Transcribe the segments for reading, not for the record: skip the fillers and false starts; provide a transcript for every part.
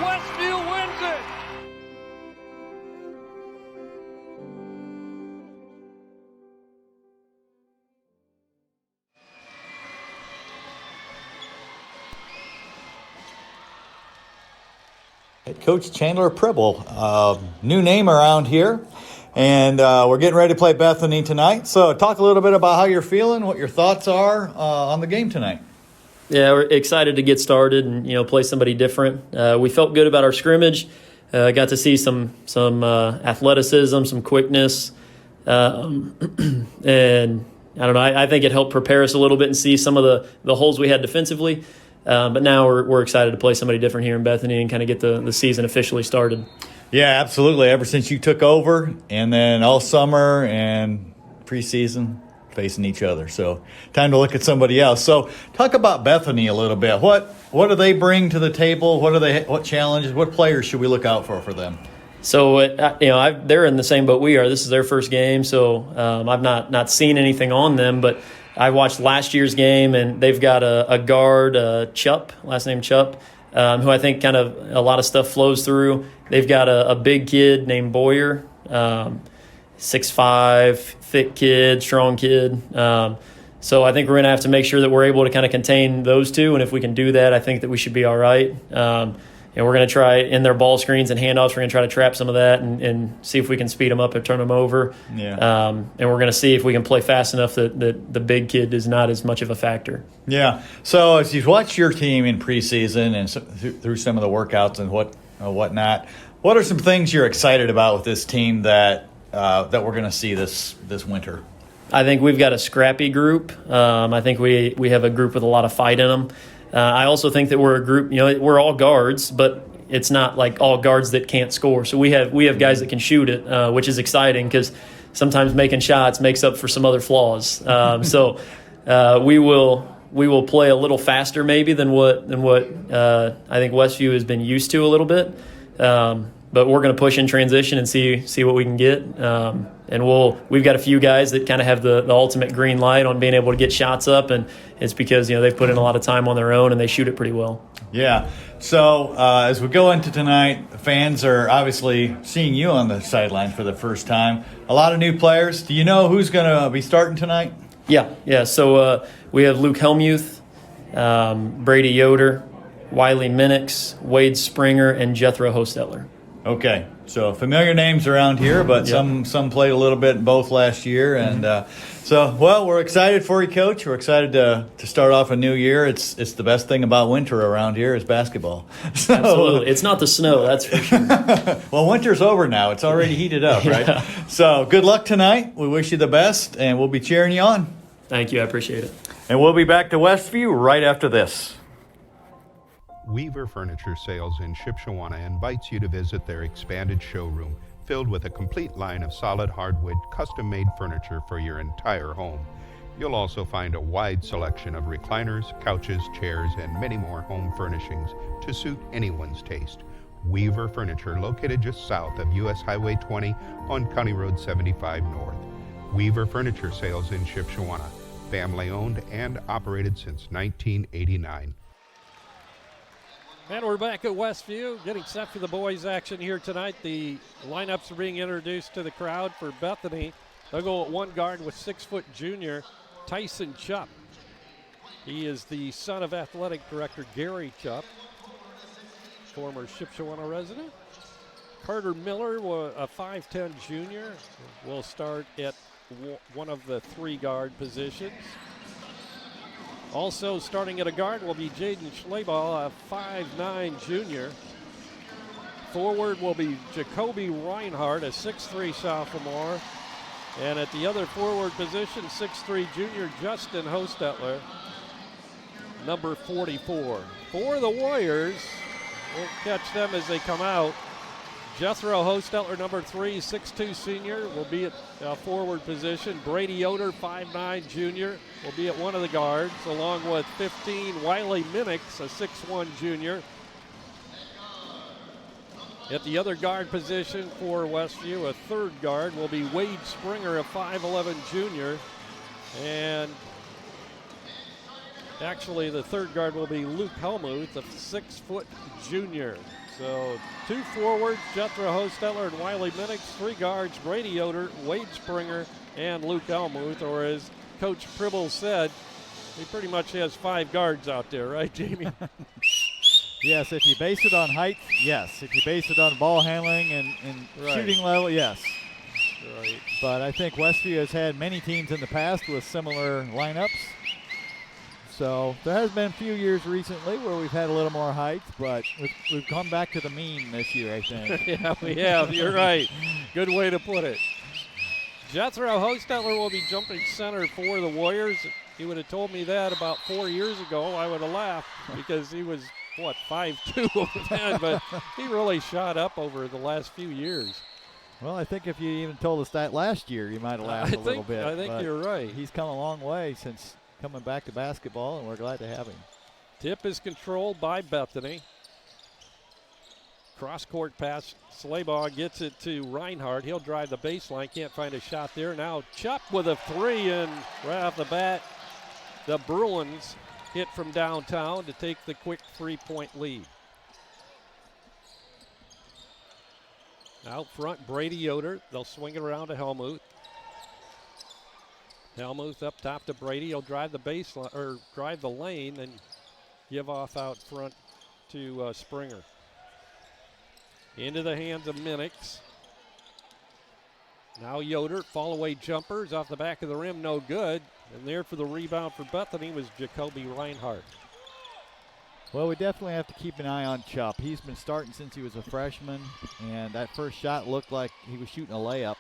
Westview wins it. Head Coach Chandler Pribble, new name around here, and we're getting ready to play Bethany tonight. So talk a little bit about how you're feeling, what your thoughts are on the game tonight. Yeah, we're excited to get started and play somebody different. We felt good about our scrimmage. Got to see some athleticism, some quickness, and I don't know. I think it helped prepare us a little bit and see some of the holes we had defensively. But now we're excited to play somebody different here in Bethany and kind of get the season officially started. Yeah, absolutely. Ever since you took over, and then all summer and preseason facing each other. So time to look at somebody else. So talk about Bethany a little bit. What do they bring to the table? What challenges? What players should we look out for them? So they're in the same boat we are. This is their first game, so I've not seen anything on them, but I watched last year's game, and they've got a guard, Chupp, last name Chupp, who I think kind of a lot of stuff flows through. They've got a big kid named Boyer, 6'5", thick kid, strong kid. So I think we're going to have to make sure that we're able to kind of contain those two, and if we can do that, I think that we should be all right. And we're going to try in their ball screens and handoffs. We're going to try to trap some of that and see if we can speed them up and turn them over. Yeah. And we're going to see if we can play fast enough that the big kid is not as much of a factor. Yeah. So as you've watched your team in preseason and through some of the workouts and whatnot, what are some things you're excited about with this team that we're going to see this winter? I think we've got a scrappy group. I think we have a group with a lot of fight in them. I also think that we're a group, we're all guards, but it's not like all guards that can't score. So we have guys that can shoot it, which is exciting because sometimes making shots makes up for some other flaws. So we will play a little faster maybe than what I think Westview has been used to a little bit. But we're going to push in transition and see what we can get. And we've got a few guys that kind of have the ultimate green light on being able to get shots up, and it's because they've put in a lot of time on their own and they shoot it pretty well. Yeah. So as we go into tonight, the fans are obviously seeing you on the sideline for the first time. A lot of new players. Do you know who's going to be starting tonight? Yeah. So we have Luke Helmuth, Brady Yoder, Wiley Minix, Wade Springer, and Jethro Hostetler. Okay, so familiar names around here, but some played a little bit in both last year, and we're excited for you, Coach. We're excited to start off a new year. It's the best thing about winter around here is basketball. So, absolutely, it's not the snow, that's for sure. Well, winter's over now. It's already heated up, right? Yeah. So good luck tonight. We wish you the best, and we'll be cheering you on. Thank you, I appreciate it. And we'll be back to Westview right after this. Weaver Furniture Sales in Shipshewana invites you to visit their expanded showroom filled with a complete line of solid hardwood custom-made furniture for your entire home. You'll also find a wide selection of recliners, couches, chairs, and many more home furnishings to suit anyone's taste. Weaver Furniture, located just south of U.S. Highway 20 on County Road 75 North. Weaver Furniture Sales in Shipshewana, family-owned and operated since 1989. And we're back at Westview, getting set for the boys' action here tonight. The lineups are being introduced to the crowd for Bethany. They'll go at one guard with 6-foot junior Tyson Chupp. He is the son of athletic director Gary Chupp, former Shipshewana resident. Carter Miller, a 5'10 junior, will start at one of the three guard positions. Also starting at a guard will be Jaden Schleball, a 5'9 junior. Forward will be Jacoby Reinhardt, a 6'3 sophomore. And at the other forward position, 6'3 junior Justin Hostetler, number 44. For the Warriors, we'll catch them as they come out. Jethro Hostetler, number 3, 6'2 senior, will be at forward position. Brady Yoder, 5'9 junior, will be at one of the guards, along with 15 Wiley Minix, a 6'1 junior. At the other guard position for Westview, a third guard will be Wade Springer, a 5'11 junior. And actually the third guard will be Luke Helmuth, a 6-foot junior. So 2 forwards, Jethro Hostetler and Wiley Minix. 3 guards, Brady Yoder, Wade Springer, and Luke Elmuth. Or as Coach Pribble said, he pretty much has 5 guards out there, right, Jamie? Yes, if you base it on height, yes. If you base it on ball handling and Right. shooting level, yes. Right. But I think Westview has had many teams in the past with similar lineups. So there has been a few years recently where we've had a little more height, but we've come back to the mean this year, I think. Yeah, we have. You're right. Good way to put it. Jethro Hostetler will be jumping center for the Warriors. If he would have told me that about 4 years ago, I would have laughed because he was, 5'2" then, but he really shot up over the last few years. Well, I think if you even told us that last year, you might have laughed a little bit. I think but you're right. He's come a long way since coming back to basketball, and we're glad to have him. Tip is controlled by Bethany. Cross-court pass. Slaybaugh gets it to Reinhardt. He'll drive the baseline. Can't find a shot there. Now Chupp with a 3, and right off the bat, the Bruins hit from downtown to take the quick 3-point lead. Out front, Brady Yoder. They'll swing it around to Helmuth. Helmuth up top to Brady. He'll drive the baseline or drive the lane and give off out front to Springer. Into the hands of Minix. Now Yoder, fall away jumpers off the back of the rim, no good. And there for the rebound for Bethany was Jacoby Reinhardt. Well, we definitely have to keep an eye on Chupp. He's been starting since he was a freshman, and that first shot looked like he was shooting a layup.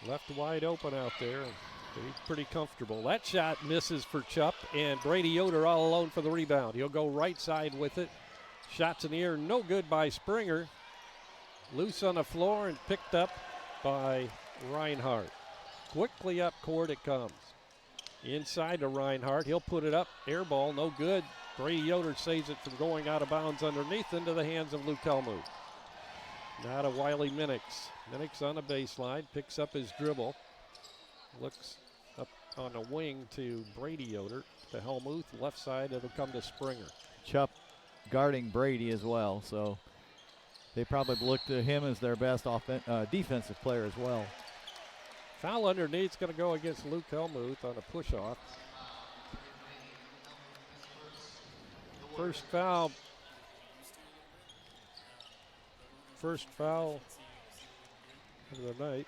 Left wide open out there. He's pretty comfortable. That shot misses for Chupp, and Brady Yoder all alone for the rebound. He'll go right side with it. Shots in the air, no good by Springer. Loose on the floor and picked up by Reinhardt. Quickly up court it comes. Inside to Reinhardt. He'll put it up. Air ball, no good. Brady Yoder saves it from going out of bounds underneath into the hands of Luke Helmuth. Now to Wiley Minix. Minix on the baseline, picks up his dribble. Looks up on the wing to Brady Yoder. To Helmuth, left side, it'll come to Springer. Chupp guarding Brady as well, so they probably look to him as their best defensive player as well. Foul underneath is going to go against Luke Helmuth on a push-off. First foul of the night.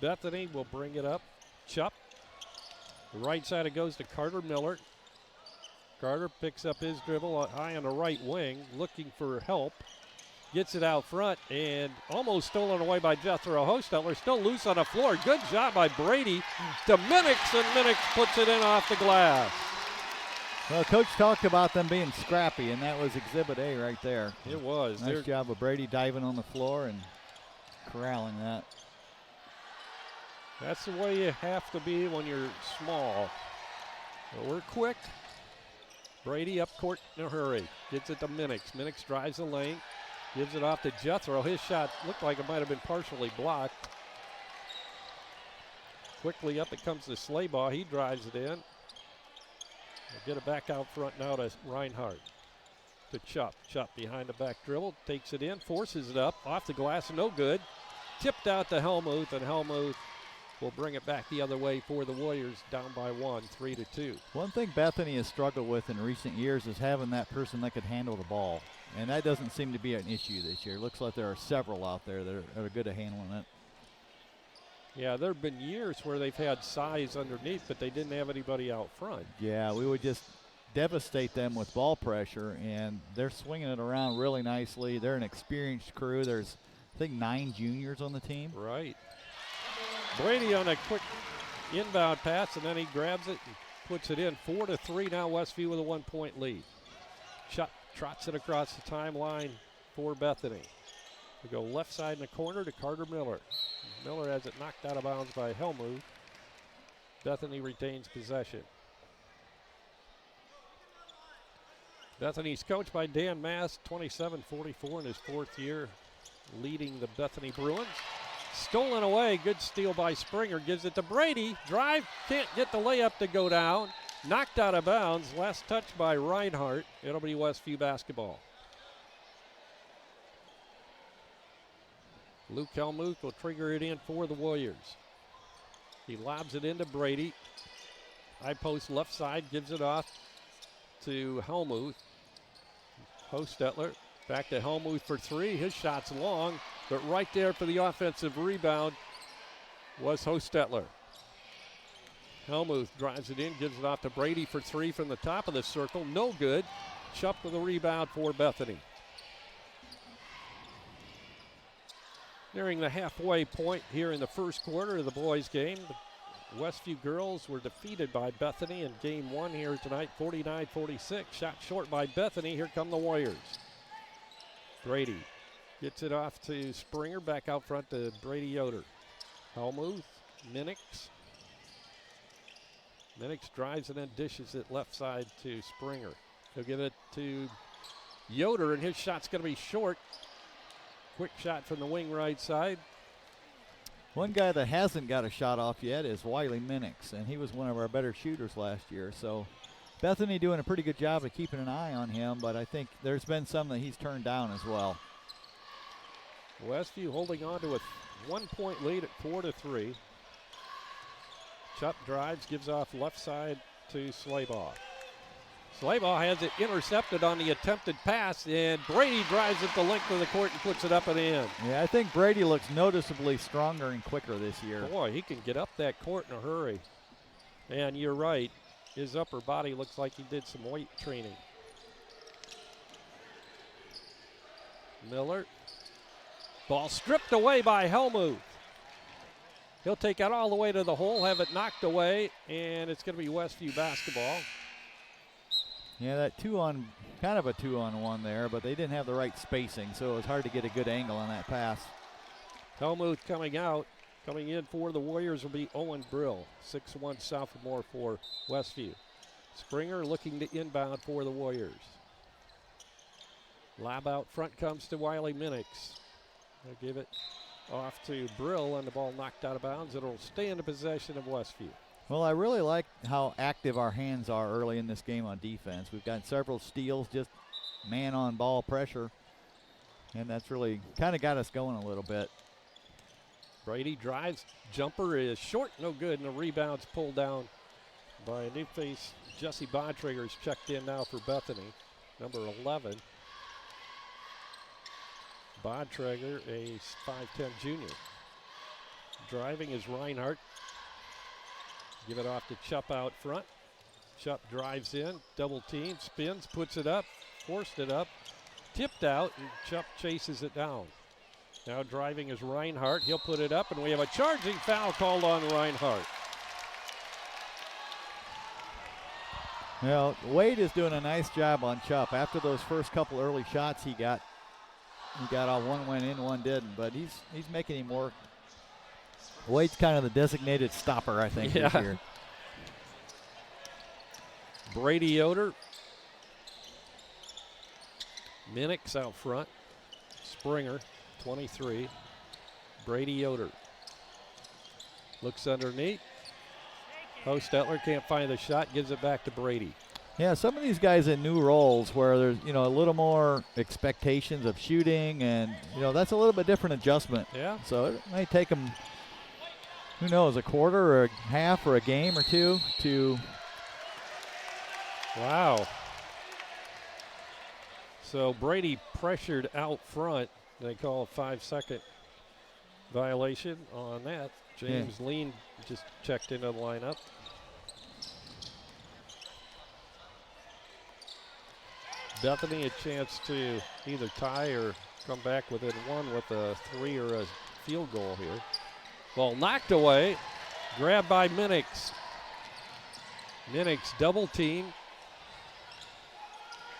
Bethany will bring it up. Chupp. The right side it goes to Carter Miller. Carter picks up his dribble high on the right wing, looking for help. Gets it out front and almost stolen away by Jethro Hostetler. Still loose on the floor. Good job by Brady to Minix, and Minix puts it in off the glass. Well, Coach talked about them being scrappy, and that was Exhibit A right there. It was. Nice job of Brady diving on the floor and corralling that. That's the way you have to be when you're small. But we're quick. Brady up court in a hurry. Gets it to Minix. Minix drives the lane. Gives it off to Jethro. His shot looked like it might have been partially blocked. Quickly up it comes to Slaybaugh. He drives it in. We'll get it back out front now to Reinhardt. To Chupp. Chupp behind the back dribble. Takes it in. Forces it up. Off the glass. No good. Tipped out to Helmuth. And Helmuth will bring it back the other way for the Warriors, down by 1, 3-2. One thing Bethany has struggled with in recent years is having that person that could handle the ball. And that doesn't seem to be an issue this year. Looks like there are several out there that are good at handling it. Yeah, there have been years where they've had size underneath, but they didn't have anybody out front. Yeah, we would just devastate them with ball pressure, and they're swinging it around really nicely. They're an experienced crew. There's, I think, 9 juniors on the team. Right. Brady on a quick inbound pass, and then he grabs it and puts it in. 4-3 now, Westview with a 1-point lead. Chupp trots it across the timeline for Bethany. We go left side in the corner to Carter Miller. Miller has it knocked out of bounds by Helmuth. Bethany retains possession. Bethany's coached by Dan Mast, 27-44 in his 4th year, leading the Bethany Bruins. Stolen away, good steal by Springer, gives it to Brady. Drive, can't get the layup to go down. Knocked out of bounds. Last touch by Reinhardt. It'll be Westview basketball. Luke Helmuth will trigger it in for the Warriors. He lobs it into Brady. High post left side, gives it off to Helmuth. Hostetler back to Helmuth for three. His shot's long, but right there for the offensive rebound was Hostetler. Helmuth drives it in, gives it off to Brady for three from the top of the circle. No good. Chup with the rebound for Bethany. Nearing the halfway point here in the first quarter of the boys' game. The Westview girls were defeated by Bethany in game one here tonight, 49-46. Shot short by Bethany. Here come the Warriors. Brady gets it off to Springer. Back out front to Brady Yoder. Helmuth, Minix. Minix drives and then dishes it left side to Springer. He'll give it to Yoder, and his shot's going to be short. Quick shot from the wing right side. One guy that hasn't got a shot off yet is Wiley Minix, and he was one of our better shooters last year. So Bethany doing a pretty good job of keeping an eye on him, but I think there's been some that he's turned down as well. Westview holding on to a 1 point lead at 4-3. Chup drives, gives off left side to Slaybaugh. Slaybaugh has it intercepted on the attempted pass, and Brady drives it the length of the court and puts it up and in. Yeah, I think Brady looks noticeably stronger and quicker this year. Boy, he can get up that court in a hurry. And you're right, his upper body looks like he did some weight training. Miller. Ball stripped away by Helmuth. He'll take it all the way to the hole, have it knocked away, and it's going to be Westview basketball. Yeah, that kind of a two-on-one there, but they didn't have the right spacing, so it was hard to get a good angle on that pass. Helmuth coming out. Coming in for the Warriors will be Owen Brill, 6'1" sophomore for Westview. Springer looking to inbound for the Warriors. Lob out front comes to Wiley Minix. They'll give it off to Brill, and the ball knocked out of bounds. It'll stay in the possession of Westview. Well, I really like how active our hands are early in this game on defense. We've got several steals, just man-on-ball pressure, and that's really kind of got us going a little bit. Brady drives. Jumper is short, no good, and the rebound's pulled down by a new face. Jesse Bontrager's checked in now for Bethany, number 11. Bontrager, a 5'10" junior. Driving is Reinhardt. Give it off to Chup out front. Chup drives in, double team, spins, puts it up, forced it up, tipped out, and Chup chases it down. Now driving is Reinhardt. He'll put it up, and we have a charging foul called on Reinhardt. Well, Wade is doing a nice job on Chup. After those first couple early shots he got all one went in, one didn't, but he's making him work. Wade's kind of the designated stopper, I think, this year. Brady Yoder. Minix out front. Springer, 23. Brady Yoder. Looks underneath. Hostetler can't find the shot, gives it back to Brady. Yeah, some of these guys in new roles where there's, a little more expectations of shooting, and, that's a little bit different adjustment. Yeah. So it may take them, who knows, a quarter or a half or a game or two to. Wow. So Brady pressured out front. They call a 5-second violation on that. James Lean just checked into the lineup. Bethany a chance to either tie or come back within one with a 3 or a field goal here. Ball knocked away, grabbed by Minix. Minix double team.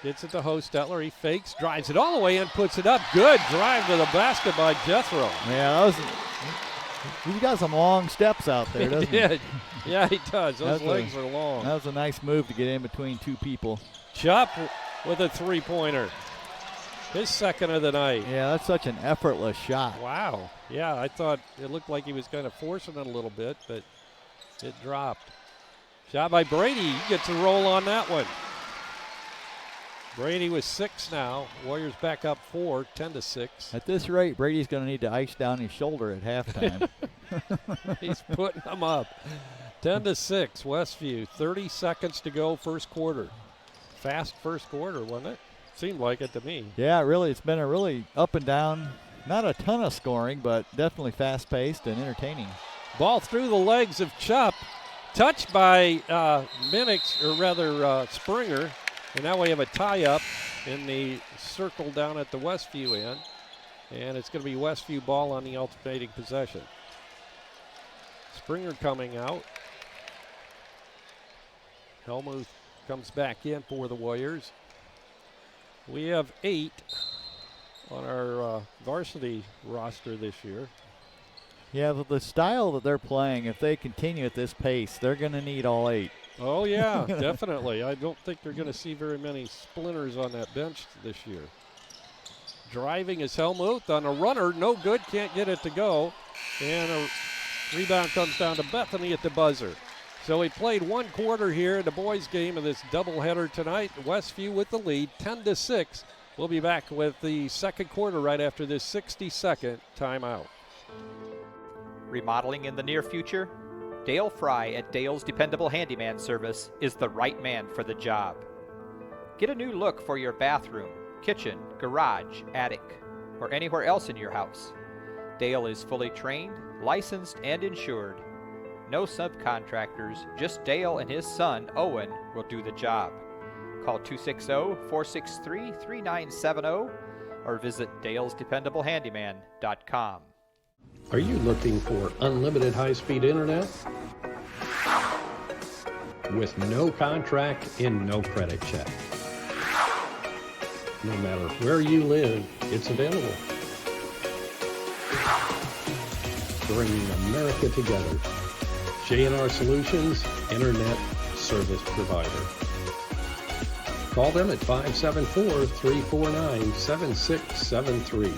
Gets it to Hostetler. He fakes, drives it all the way in, puts it up. Good drive to the basket by Jethro. Yeah, he's got some long steps out there, doesn't he? Yeah, he does. Those legs are long. That was a nice move to get in between two people. Chup with a three-pointer. His second of the night. Yeah, that's such an effortless shot. Wow. Yeah, I thought it looked like he was kind of forcing it a little bit, but it dropped. Shot by Brady. He gets a roll on that one. Brady with 6 now. Warriors back up 4, 10-6. At this rate, Brady's going to need to ice down his shoulder at halftime. He's putting them up. 10-6, Westview. 30 seconds to go, first quarter. Fast first quarter, wasn't it? Seemed like it to me. Yeah, really, it's been a really up and down. Not a ton of scoring, but definitely fast-paced and entertaining. Ball through the legs of Chupp. Touched by Minix, or rather Springer. And now we have a tie-up in the circle down at the Westview end. And it's going to be Westview ball on the alternating possession. Springer coming out. Helmuth comes back in for the Warriors. We have 8 on our varsity roster this year. Yeah, the style that they're playing, if they continue at this pace, they're going to need all 8. Oh, yeah, definitely. I don't think they're going to see very many splinters on that bench this year. Driving is Helmuth on a runner. No good, can't get it to go. And a rebound comes down to Bethany at the buzzer. So we played 1 quarter here in the boys' game of this doubleheader tonight. Westview with the lead, 10-6. We'll be back with the second quarter right after this 60-second timeout. Remodeling in the near future? Dale Fry at Dale's Dependable Handyman Service is the right man for the job. Get a new look for your bathroom, kitchen, garage, attic, or anywhere else in your house. Dale is fully trained, licensed, and insured. No subcontractors, just Dale and his son, Owen, will do the job. Call 260-463-3970 or visit dalesdependablehandyman.com. Are you looking for unlimited high-speed internet? With no contract and no credit check. No matter where you live, it's available. Bringing America together. J&R Solutions, Internet Service Provider. Call them at 574-349-7673.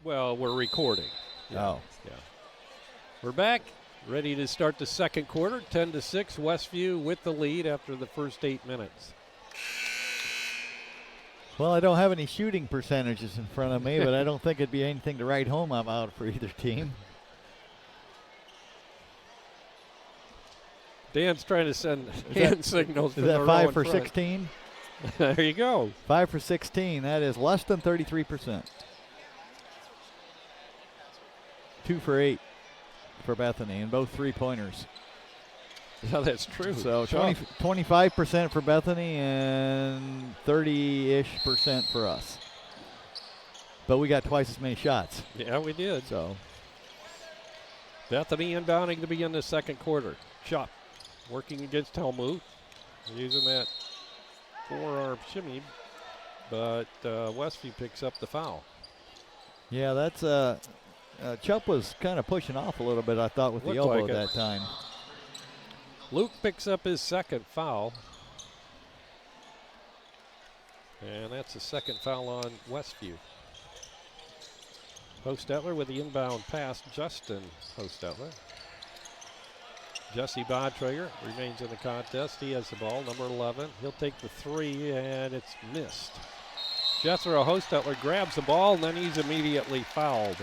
Well, we're recording. Oh. Yeah. We're back, ready to start the second quarter. 10-6, Westview with the lead after the first 8 minutes. Well, I don't have any shooting percentages in front of me, but I don't think it'd be anything to write home about for either team. Dan's trying to send hand signals. Is that 5 for 16? There you go. 5 for 16. That is less than 33%. 2 for 8 for Bethany, and both 3-pointers. Yeah, that's true. So 25% for Bethany and 30-ish% for us. But we got twice as many shots. Yeah, we did. So Bethany inbounding to begin the second quarter. Chop working against Helmuth, using that forearm shimmy, but Westview picks up the foul. Yeah, that's Chupp was kind of pushing off a little bit, I thought, with the Looked elbow like that time. Luke picks up his second foul. And that's the second foul on Westview. Hostetler with the inbound pass, Justin Hostetler. Jesse Bontrager remains in the contest. He has the ball, number 11. He'll take the 3, and it's missed. Jethro Hostetler grabs the ball, and then he's immediately fouled.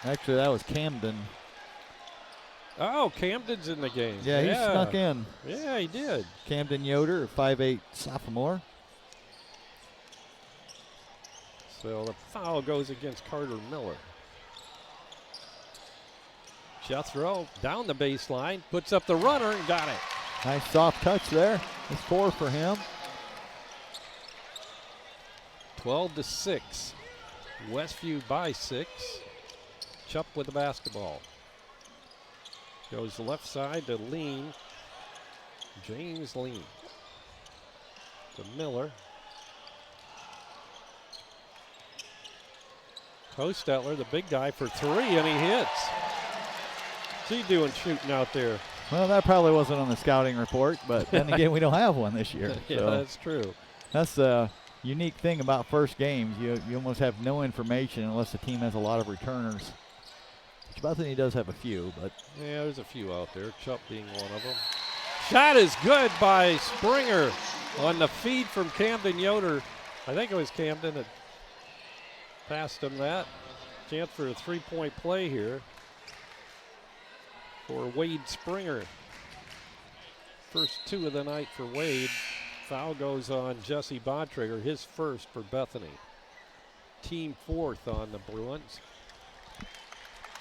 Actually, that was Camden. Oh, Camden's in the game. Yeah, he snuck in. Yeah, he did. Camden Yoder, 5'8" sophomore. So the foul goes against Carter Miller. Jethro down the baseline, puts up the runner and got it. Nice soft touch there. It's 4 for him. 12-6. Westview by 6. Chupp with the basketball. Goes left side to Lean. James Lean. To Miller. Hostetler, the big guy, for 3, and he hits. What's he doing shooting out there? Well, that probably wasn't on the scouting report, but then again, we don't have one this year. Yeah, so that's true. that's the unique thing about first games. You almost have no information unless the team has a lot of returners. which Bethany does have a few, but Yeah, there's a few out there, Chupp being one of them. Shot is good by Springer on the feed from Camden Yoder. I think it was Camden that passed him that. Chance for a three-point play here for Wade Springer. First two of the night for Wade. Foul goes on Jesse Bontrager, his first for Bethany. Team fourth on the Bruins.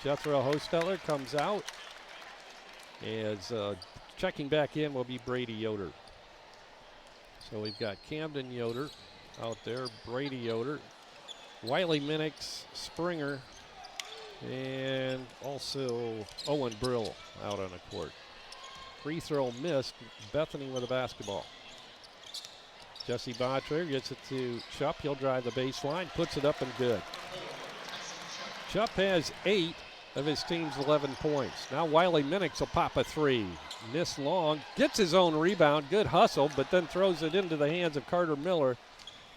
Jethro Hosteller comes out. As checking back in will be Brady Yoder. So we've got Camden Yoder out there, Brady Yoder, Wiley Minix, Springer, and also Owen Brill out on the court. Free throw missed. Bethany with a basketball. Jesse Bontrager gets it to Chupp. He'll drive the baseline, puts it up and good. Chupp has 8 of his team's 11 points. Now Wiley Minix will pop a three. Miss long, gets his own rebound, good hustle, but then throws it into the hands of Carter Miller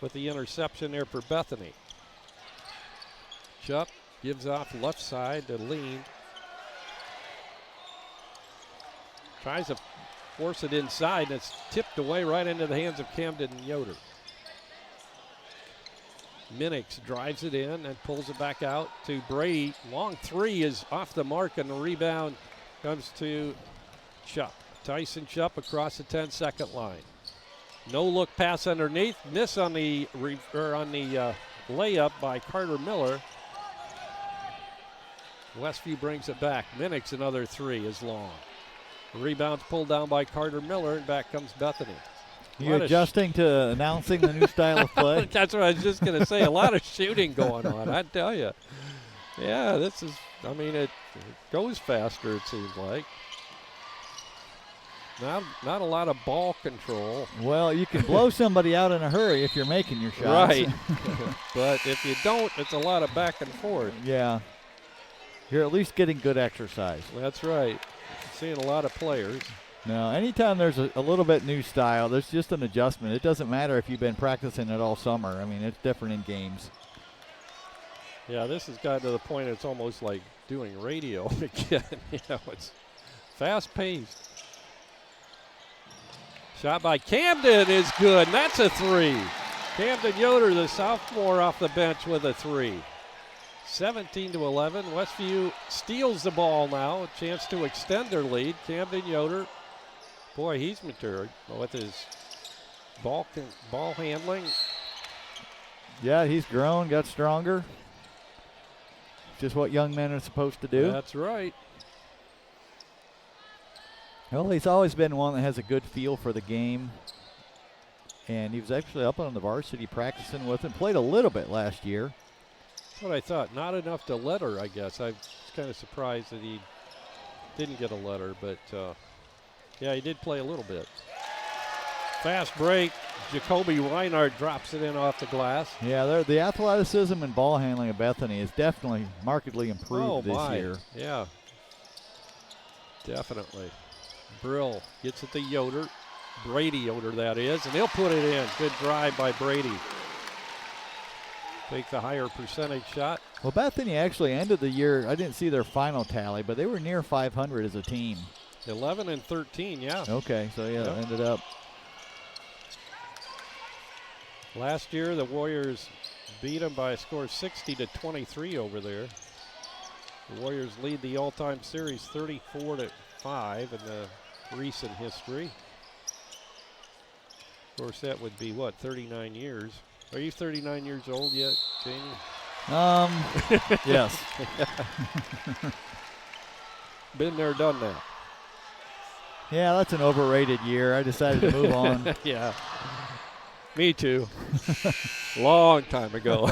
with the interception there for Bethany. Chupp gives off left side to Lean. Tries to force it inside, and it's tipped away right into the hands of Camden Yoder. Minix drives it in and pulls it back out to Brady. Long three is off the mark, and the rebound comes to Chupp. Tyson Chupp across the 10-second line. No look pass underneath. Miss on the layup by Carter Miller. Westview brings it back. Minix another three is long. The rebound's pulled down by Carter Miller, and back comes Bethany. you adjusting to announcing the new style of play? That's what I was just going to say. A lot of shooting going on, I tell you. Yeah, this is, I mean, it goes faster, it seems like. Not a lot of ball control. Well, you can blow somebody out in a hurry if you're making your shots. Right. But if you don't, it's a lot of back and forth. Yeah. You're at least getting good exercise. That's right. Seeing a lot of players. Now, anytime there's a little bit new style, there's just an adjustment. It doesn't matter if you've been practicing it all summer. I mean, it's different in games. Yeah, this has gotten to the point it's almost like doing radio again. It's fast-paced. Shot by Camden is good, and that's a three. Camden Yoder, the sophomore, off the bench with a three. 17-11. Westview steals the ball now. A chance to extend their lead. Camden Yoder, boy, he's matured with his ball handling. Yeah, he's grown, got stronger. Just what young men are supposed to do. That's right. Well, he's always been one that has a good feel for the game. And he was actually up on the varsity practicing with him. Played a little bit last year. That's what I thought. Not enough to letter, I guess. I was kind of surprised that he didn't get a letter. But, yeah, he did play a little bit. Fast break. Jacoby Reinhardt drops it in off the glass. Yeah, the athleticism and ball handling of Bethany is definitely markedly improved this year. Yeah, definitely. Brill gets it to Yoder. Brady Yoder, that is, and he'll put it in. Good drive by Brady. Take the higher percentage shot. Well, Bethany actually ended the year, I didn't see their final tally, but they were near 500 as a team. 11-13, yeah. Okay, so yeah, Yep. ended up. Last year, the Warriors beat them by a score of 60-23 over there. The Warriors lead the all-time series 34-5 in the recent history. Of course, that would be, what, 39 years? Are you 39 years old yet, Jamie? Yes. Been there, done that. Yeah, that's an overrated year. I decided to move on. Yeah. Me too. Long time ago.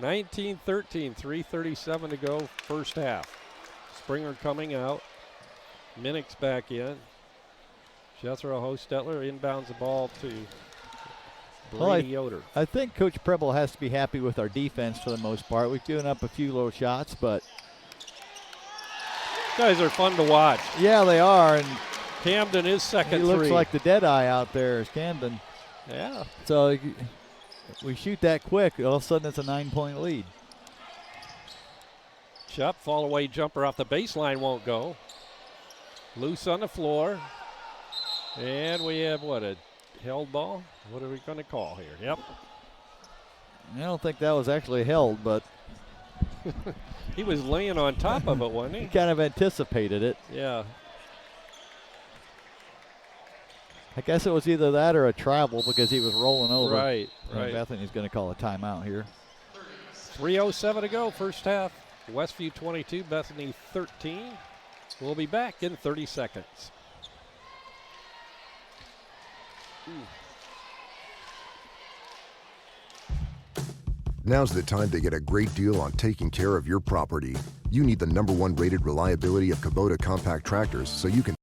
19-13, 3:37 to go, first half. Springer coming out. Minix back in. Jethro Hostetler inbounds the ball to Brady Yoder. I think Coach Preble has to be happy with our defense for the most part. We've given up a few little shots, but Guys are fun to watch. yeah, they are. And Camden is second he looks three. like the dead eye out there is Camden. Yeah. So we shoot that quick, all of a sudden it's a 9-point lead. Shup, fall away jumper off the baseline won't go. Loose on the floor. And we have what, a held ball? What are we going to call here? Yep. I don't think that was actually held, but He was laying on top of it, wasn't he he? kind of anticipated it. Yeah. I guess it was either that or a travel because he was rolling over. Right, And right. Bethany's going to call a timeout here. 3:07 to go, first half. Westview 22, Bethany 13. We'll be back in 30 seconds. Now's the time to get a great deal on taking care of your property. You need the #1 rated reliability of Kubota compact tractors so you can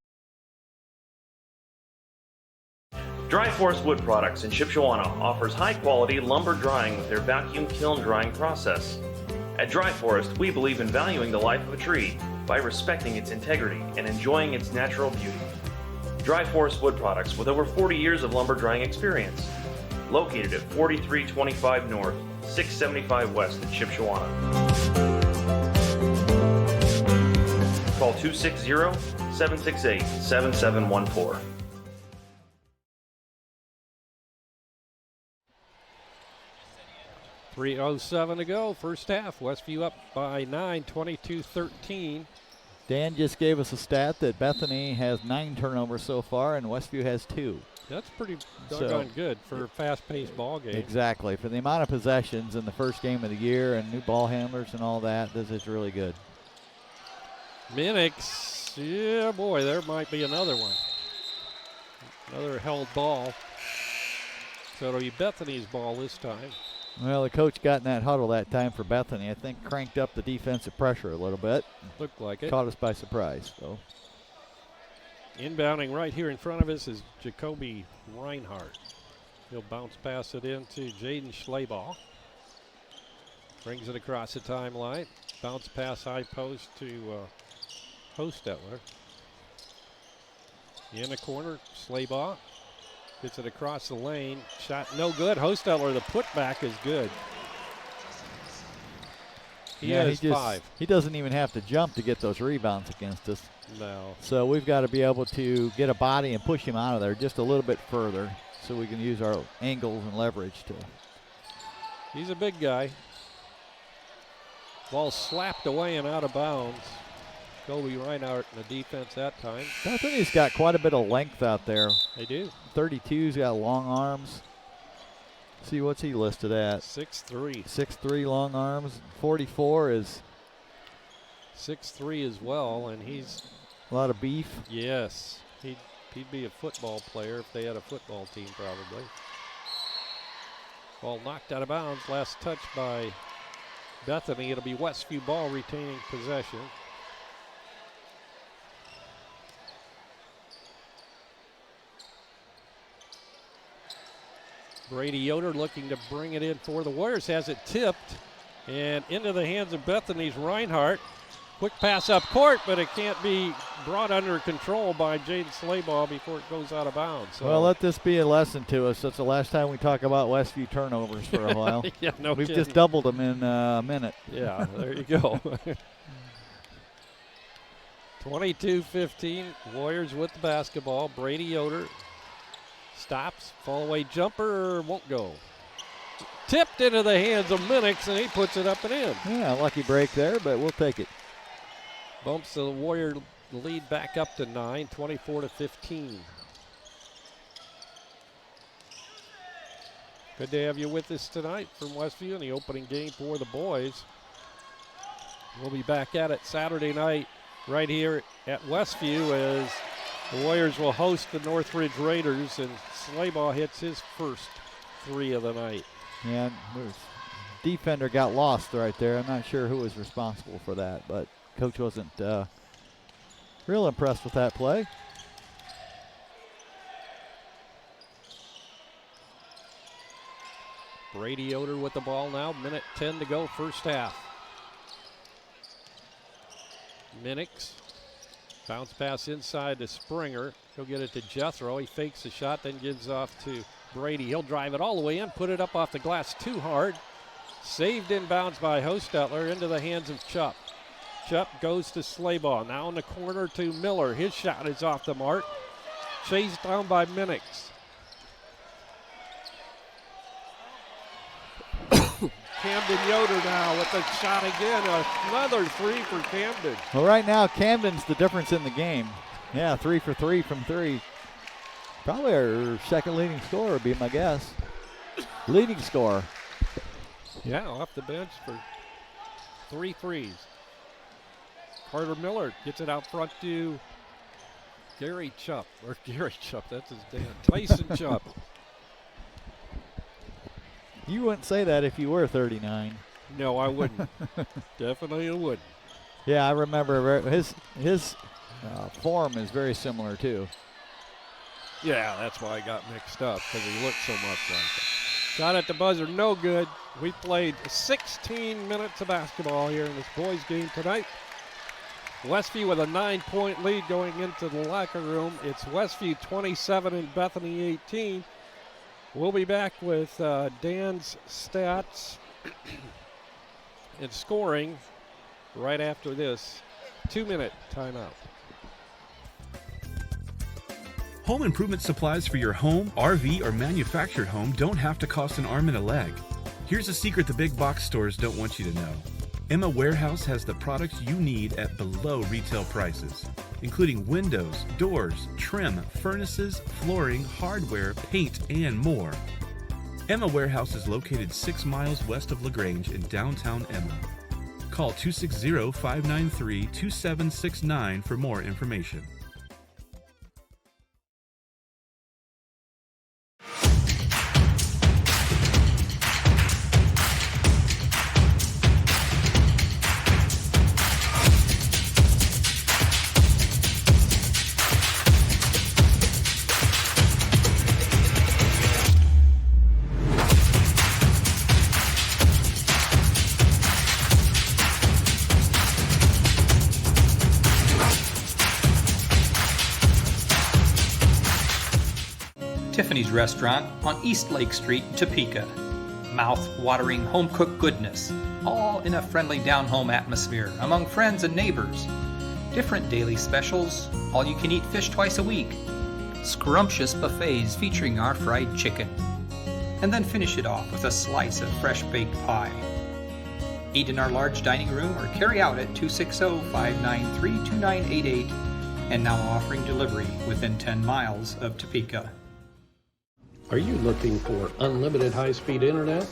Dry Forest Wood Products in Shipshewana offers high-quality lumber drying with their vacuum kiln drying process. At Dry Forest, we believe in valuing the life of a tree by respecting its integrity and enjoying its natural beauty. Dry Forest Wood Products with over 40 years of lumber drying experience. Located at 4325 North, 675 West in Shipshewana. Call 260-768-7714. 3:07 to go, first half. Westview up by 9, 22-13. Dan just gave us a stat that Bethany has 9 turnovers so far and Westview has 2. That's pretty doggone good for a fast-paced ball game. Exactly. For the amount of possessions in the first game of the year and new ball handlers and all that, this is really good. Minix, yeah, boy, there might be another one. Another held ball. So it'll be Bethany's ball this time. Well, the coach got in that huddle that time for Bethany. I think cranked up the defensive pressure a little bit. Looked like it. Caught us by surprise. So Inbounding right here in front of us is Jacoby Reinhardt. He'll bounce pass it into Jaden Schleybaugh. Brings it across the timeline. Bounce pass high post to Hostetler. In the corner, Schleybaugh gets it across the lane. Shot no good. Hostetler, the putback is good. He has 5. He doesn't even have to jump to get those rebounds against us. No. So we've got to be able to get a body and push him out of there just a little bit further so we can use our angles and leverage to. He's a big guy. Ball slapped away and out of bounds. Kobe Reinhardt in the defense that time. Bethany's got quite a bit of length out there. They do. 32's got long arms. See, what's he listed at? 6'3". 6'3", long arms. 44 is 6'3" as well, and he's a lot of beef. yes. He'd be a football player if they had a football team probably. Ball knocked out of bounds. Last touch by Bethany. It'll be Westview ball retaining possession. Brady Yoder looking to bring it in for the Warriors. Has it tipped and into the hands of Bethany's Reinhardt. Quick pass up court, but it can't be brought under control by Jaden Schleybaugh before it goes out of bounds. So. Well, let this be a lesson to us. That's the last time we talk about Westview turnovers for a while. Yeah, no We've kidding. just doubled them in a minute. Yeah, there you go. 22-15, Warriors with the basketball. Brady Yoder stops, fall away jumper, won't go. Tipped into the hands of Minix, and he puts it up and in. Yeah, lucky break there, but we'll take it. Bumps the Warrior lead back up to 9, 24-15. Good to have you with us tonight from Westview in the opening game for the boys. We'll be back at it Saturday night right here at Westview as the Warriors will host the Northridge Raiders, and Schleybaugh hits his first 3 of the night. Yeah, defender got lost right there. I'm not sure who was responsible for that, but coach wasn't real impressed with that play. Brady Yoder with the ball now, minute 10 to go, first half. Minix, bounce pass inside to Springer. He'll get it to Jethro. He fakes the shot, then gives off to Brady. He'll drive it all the way in, put it up off the glass too hard. Saved inbounds by Hostetler into the hands of Chupp. Chupp goes to Slayball. Now in the corner to Miller. His shot is off the mark. Chased down by Minix. Camden Yoder now with the shot again. Another three for Camden. Well, right now, Camden's the difference in the game. Yeah, 3 for 3 from three. Probably our second leading scorer would be my guess. Leading scorer. Yeah, off the bench for 3 threes. Carter Miller gets it out front to Gary Chupp. That's his dad. Tyson Chupp. You wouldn't say that if you were 39. No, I wouldn't. Definitely wouldn't. Yeah, I remember his form is very similar too. Yeah, that's why I got mixed up, because he looked so much like it. Shot at the buzzer, no good. We played 16 minutes of basketball here in this boys game tonight. Westview with a 9-point lead going into the locker room. It's Westview 27 and Bethany 18. We'll be back with Dan's stats and scoring right after this 2-minute timeout. Home improvement supplies for your home, RV, or manufactured home don't have to cost an arm and a leg. Here's a secret the big box stores don't want you to know. Emma Warehouse has the products you need at below retail prices, including windows, doors, trim, furnaces, flooring, hardware, paint, and more. Emma Warehouse is located 6 miles west of LaGrange in downtown Emma. Call 260-593-2769 for more information. Tiffany's Restaurant on East Lake Street, Topeka. Mouth-watering home-cooked goodness, all in a friendly down-home atmosphere among friends and neighbors. Different daily specials, all-you-can-eat fish twice a week. Scrumptious buffets featuring our fried chicken. And then finish it off with a slice of fresh-baked pie. Eat in our large dining room or carry out at 260-593-2988 and now offering delivery within 10 miles of Topeka. Are you looking for unlimited high-speed internet?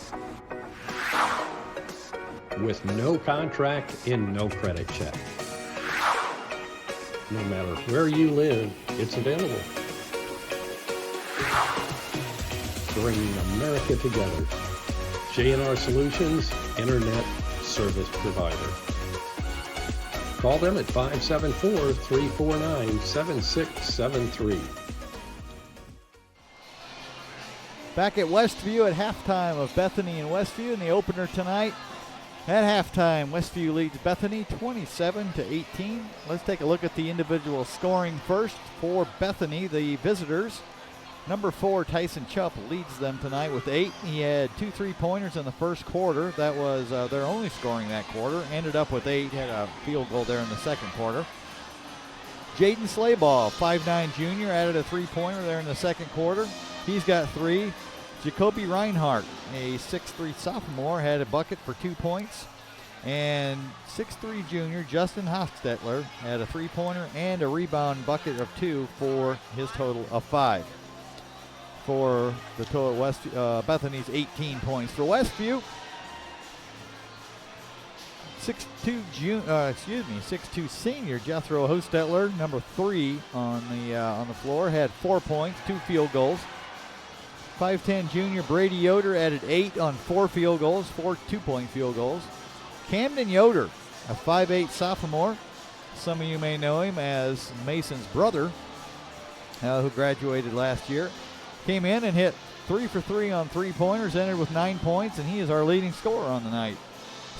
With no contract and no credit check. No matter where you live, it's available. Bringing America together. J&R Solutions, Internet Service Provider. Call them at 574-349-7673. Back at Westview at halftime of Bethany and Westview in the opener tonight. At halftime, Westview leads Bethany 27-18. Let's take a look at the individual scoring first for Bethany, the visitors. Number 4, Tyson Chupp, leads them tonight with 8. He had 2 3-pointers in the first quarter. That was their only scoring that quarter. Ended up with 8, had a field goal there in the second quarter. Jaden Slayball, 5'9" junior, added a 3-pointer there in the second quarter. He's got 3. Jacoby Reinhardt, a 6'3" sophomore, had a bucket for 2 points. And 6'3" junior Justin Hofstetler had a 3-pointer and a rebound bucket of 2 for his total of 5. For the total Bethany's 18 points. For Westview, 6'2" senior Jethro Hostetler, number 3 on the floor, had 4 points, 2 field goals. 5'10" junior Brady Yoder added 8 on 4 field goals, 4 2-point field goals. Camden Yoder, a 5'8" sophomore. Some of you may know him as Mason's brother, who graduated last year. Came in and hit 3 for 3 on 3-pointers, ended with 9 points, and he is our leading scorer on the night.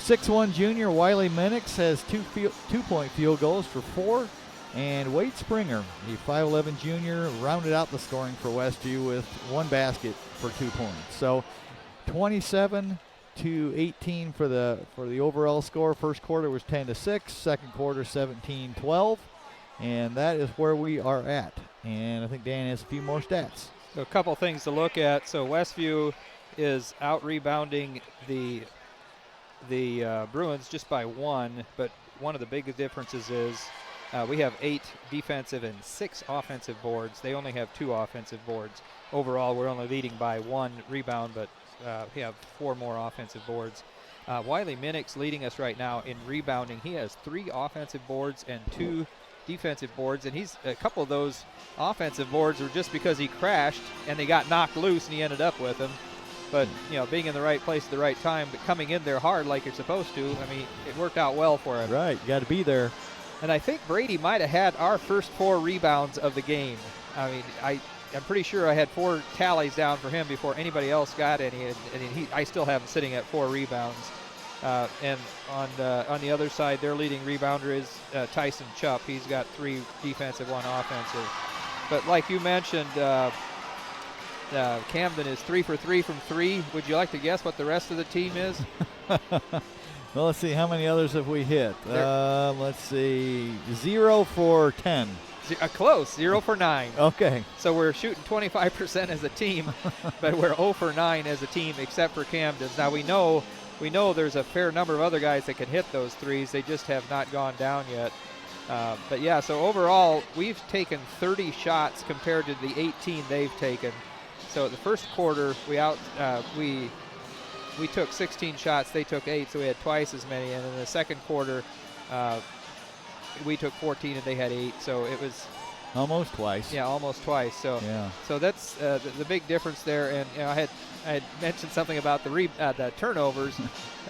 6'1" junior Wiley Minix has 2-point field goals for 4. And Wade Springer, the 5'11" junior, rounded out the scoring for Westview with 1 basket for 2 points. So 27 to 18 for the overall score. First quarter was 10-6. Second quarter 17-12, and that is where we are at. And I think Dan has a few more stats. So a couple things to look at. So Westview is out rebounding the Bruins just by 1, but one of the big differences is we have 8 defensive and 6 offensive boards. They only have 2 offensive boards. Overall, we're only leading by 1 rebound, but we have 4 more offensive boards. Wiley Minnick's leading us right now in rebounding. He has 3 offensive boards and 2 defensive boards, and a couple of those offensive boards were just because he crashed and they got knocked loose and he ended up with them. But, being in the right place at the right time, but coming in there hard like you're supposed to, I mean, it worked out well for him. Right, you got to be there. And I think Brady might have had our first 4 rebounds of the game. I mean, I'm pretty sure I had 4 tallies down for him before anybody else got any, and I still have him sitting at 4 rebounds. And on the other side, their leading rebounder is Tyson Chupp. He's got 3 defensive, 1 offensive. But like you mentioned, Camden is 3 for 3 from 3. Would you like to guess what the rest of the team is? Well, let's see. How many others have we hit? Let's see. 0 for 10. Close. 0 for 9. Okay. So we're shooting 25% as a team, but we're 0 for 9 as a team except for Camden's. Now we know there's a fair number of other guys that can hit those threes. They just have not gone down yet. But yeah, so overall, we've taken 30 shots compared to the 18 they've taken. So the first quarter, we took 16 shots, they took 8, so we had twice as many. And in the second quarter, we took 14 and they had 8, so it was almost twice. Yeah, almost twice. So yeah. So that's the big difference there. And I had mentioned something about the turnovers,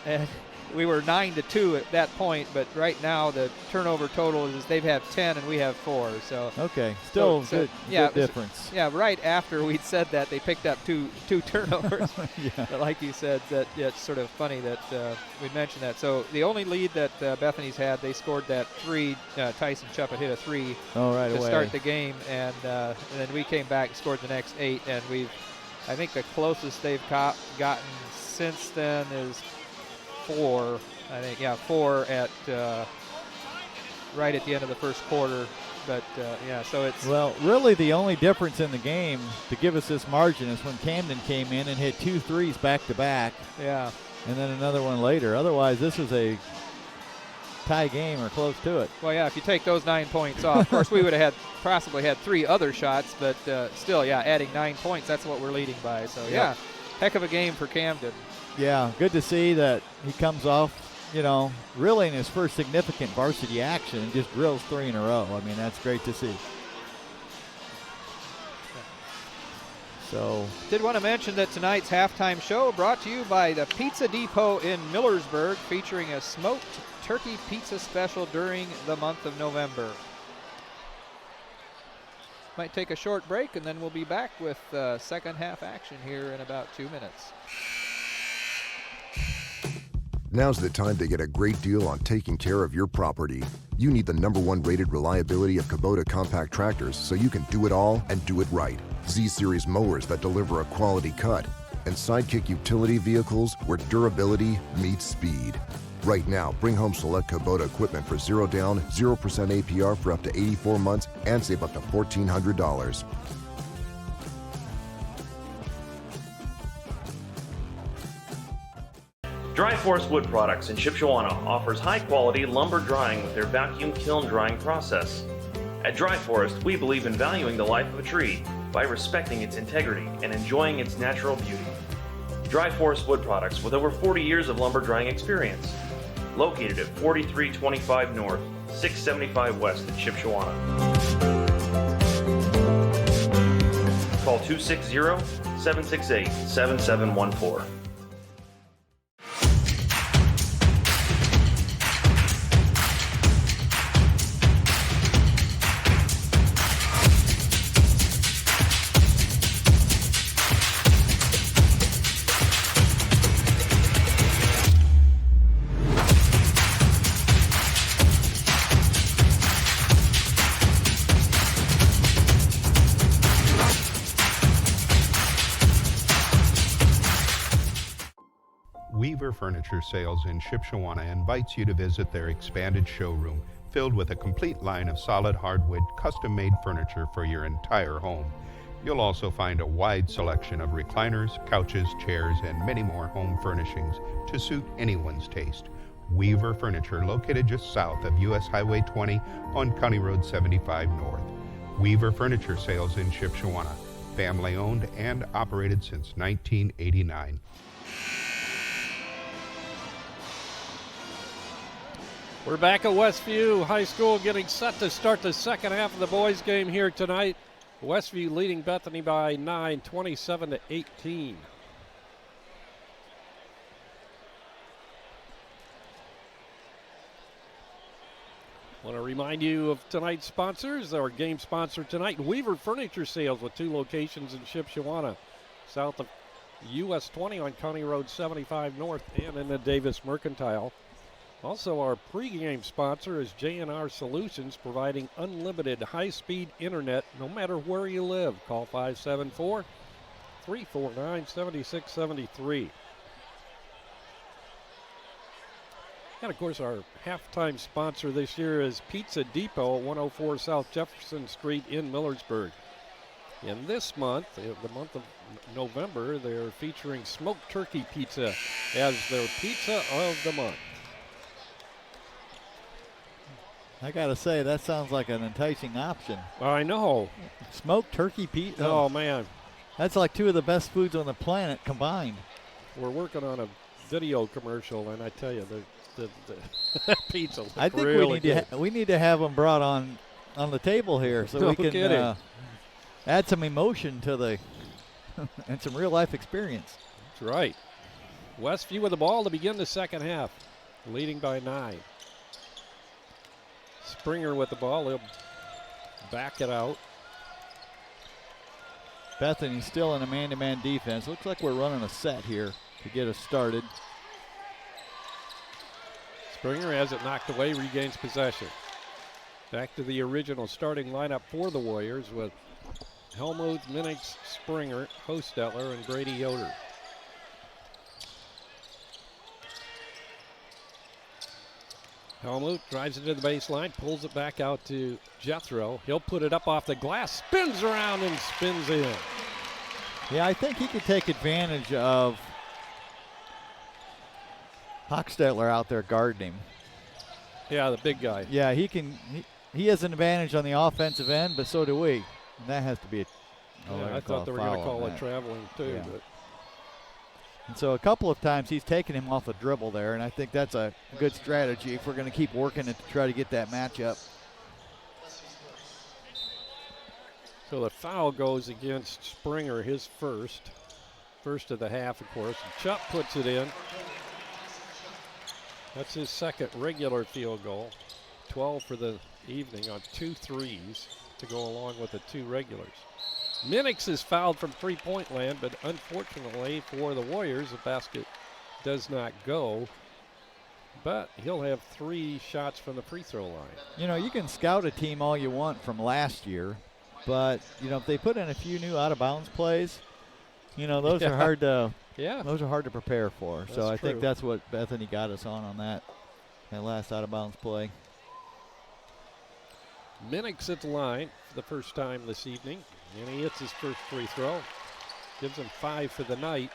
and we were 9-2 at that point. But right now the turnover total is they've had 10 and we have 4. So okay, still good difference. Yeah, right after we'd said that, they picked up two turnovers. Yeah. But like you said, it's sort of funny that we mentioned that. So the only lead that Bethany's had, they scored that 3. Tyson Chupp had hit a 3 to start the game, and then we came back and scored the next 8. And I think the closest they've gotten since then is 4. I think 4 at right at the end of the first quarter. But so it's really the only difference in the game to give us this margin is when Camden came in and hit 2 threes back to back. Yeah, and then another one later. Otherwise, this was a tie game or close to it. Well, yeah, if you take those 9 points off, of course we would have possibly had 3 other shots, but still, adding 9 points, that's what we're leading by. So heck of a game for Camden. Yeah, good to see that he comes off, really in his first significant varsity action and just drills 3 in a row. I mean, that's great to see. So, did want to mention that tonight's halftime show brought to you by the Pizza Depot in Millersburg, featuring a smoked turkey pizza special during the month of November. Might take a short break, and then we'll be back with second half action here in about 2 minutes. Now's the time to get a great deal on taking care of your property. You need the #1 rated reliability of Kubota compact tractors so you can do it all and do it right. Z-Series mowers that deliver a quality cut, and Sidekick utility vehicles where durability meets speed. Right now, bring home select Kubota equipment for 0 down, 0% APR for up to 84 months and save up to $1,400. Dry Forest Wood Products in Shipshewana offers high-quality lumber drying with their vacuum kiln drying process. At Dry Forest, we believe in valuing the life of a tree by respecting its integrity and enjoying its natural beauty. Dry Forest Wood Products with over 40 years of lumber drying experience. Located at 4325 North, 675 West in Shipshewana. Call 260-768-7714. Weaver Furniture Sales in Shipshewana invites you to visit their expanded showroom filled with a complete line of solid hardwood, custom-made furniture for your entire home. You'll also find a wide selection of recliners, couches, chairs, and many more home furnishings to suit anyone's taste. Weaver Furniture, located just south of US Highway 20 on County Road 75 North. Weaver Furniture Sales in Shipshewana, family-owned and operated since 1989. We're back at Westview High School getting set to start the second half of the boys' game here tonight. Westview leading Bethany by 9, 27-18. Want to remind you of tonight's sponsors. Our game sponsor tonight, Weaver Furniture Sales, with 2 locations in Shipshewana, south of US 20 on County Road 75 North and in the Davis Mercantile. Also, our pregame sponsor is J&R Solutions, providing unlimited high-speed internet no matter where you live. Call 574-349-7673. And, of course, our halftime sponsor this year is Pizza Depot, 104 South Jefferson Street in Millersburg. And this month, the month of November, they're featuring smoked turkey pizza as their pizza of the month. I gotta say, that sounds like an enticing option. I know. Smoked turkey pizza. Oh, man. That's like 2 of the best foods on the planet combined. We're working on a video commercial, and I tell you, the pizza looks I think really we need to have them brought on the table here so we can add some emotion to the and some real life experience. That's right. Westview with the ball to begin the second half, leading by 9. Springer with the ball. He'll back it out. Bethany still in a man-to-man defense. Looks like we're running a set here to get us started. Springer has it knocked away, regains possession. Back to the original starting lineup for the Warriors with Helmuth, Minix, Springer, Hostetler, and Grady Yoder. Helmuth drives it to the baseline, pulls it back out to Jethro. He'll put it up off the glass, spins around and spins in. Yeah, I think he could take advantage of Hochstetler out there guarding him. Yeah, the big guy. Yeah, he has an advantage on the offensive end, but so do we. And that has to be I thought they were going to call it traveling too. Yeah. But. And so a couple of times he's taken him off a dribble there, and I think that's a good strategy if we're going to keep working it to try to get that matchup. So the foul goes against Springer, his first of the half, of course. And Chupp puts it in. That's his second regular field goal. 12 for the evening on 2 threes to go along with the 2 regulars. Minix is fouled from three-point land, but unfortunately for the Warriors, the basket does not go. But he'll have 3 shots from the free throw line. You know, you can scout a team all you want from last year, but, you know, if they put in a few new out-of-bounds plays, you know, those are hard to those are hard to prepare for. So I think that's what Bethany got us on that last out-of-bounds play. Minix at the line for the first time this evening, and he hits his first free throw. Gives them 5 for the night.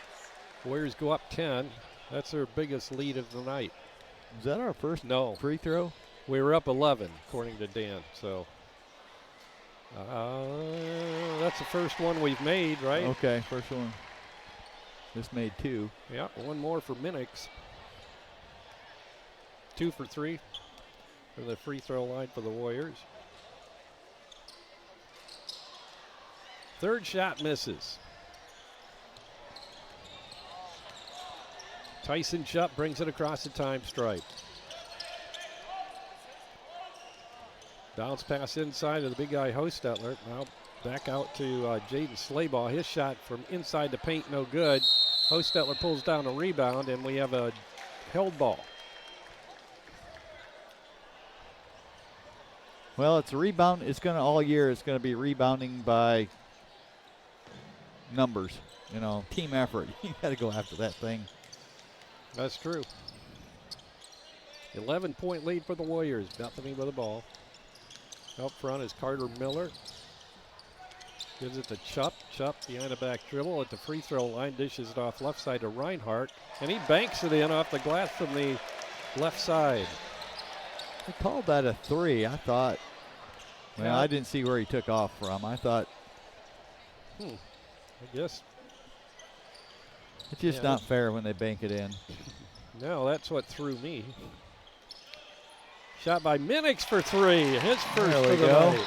Warriors go up 10. That's their biggest lead of the night. Is that our first free throw? We were up 11, according to Dan. So that's the first one we've made, right? Okay, first one. Just made 2. Yeah, 1 more for Minix. 2 for 3 from the free throw line for the Warriors. Third shot misses. Tyson Chupp brings it across the time stripe. Bounce pass inside to the big guy Hostetler. Now back out to Jaden Slaybaugh. His shot from inside the paint, no good. Hostetler pulls down a rebound, and we have a held ball. Well, it's a rebound. It's going to all year. It's going to be rebounding by numbers. You know, team effort. You got to go after that thing. That's true. 11-point lead for the Warriors. Bethany with the ball. Up front is Carter Miller. Gives it to Chupp. Chupp behind a back dribble at the free throw line. Dishes it off left side to Reinhardt. And he banks it in off the glass from the left side. I called that a 3. I thought, well, Yeah. I didn't see where he took off from. I thought, I guess. it's just not fair when they bank it in. No, that's what threw me. Shot by Minix for 3. His first There we for the go. night.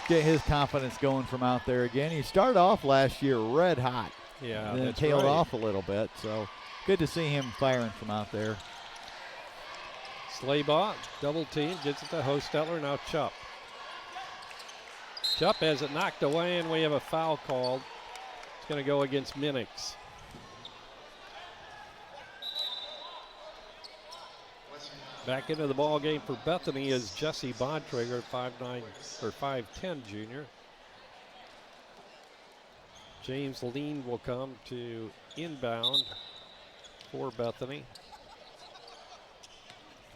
Get his confidence going from out there again. He started off last year red hot. Yeah, And then it that's tailed right. off a little bit. So good to see him firing from out there. Slaybaugh, double team, gets it to Hostetler, now Chupp. Chupp has it knocked away, and we have a foul called. It's going to go against Minix. Back into the ball game for Bethany is Jesse Bontrager, 5'9" or 5'10" junior. James Lean will come to inbound for Bethany.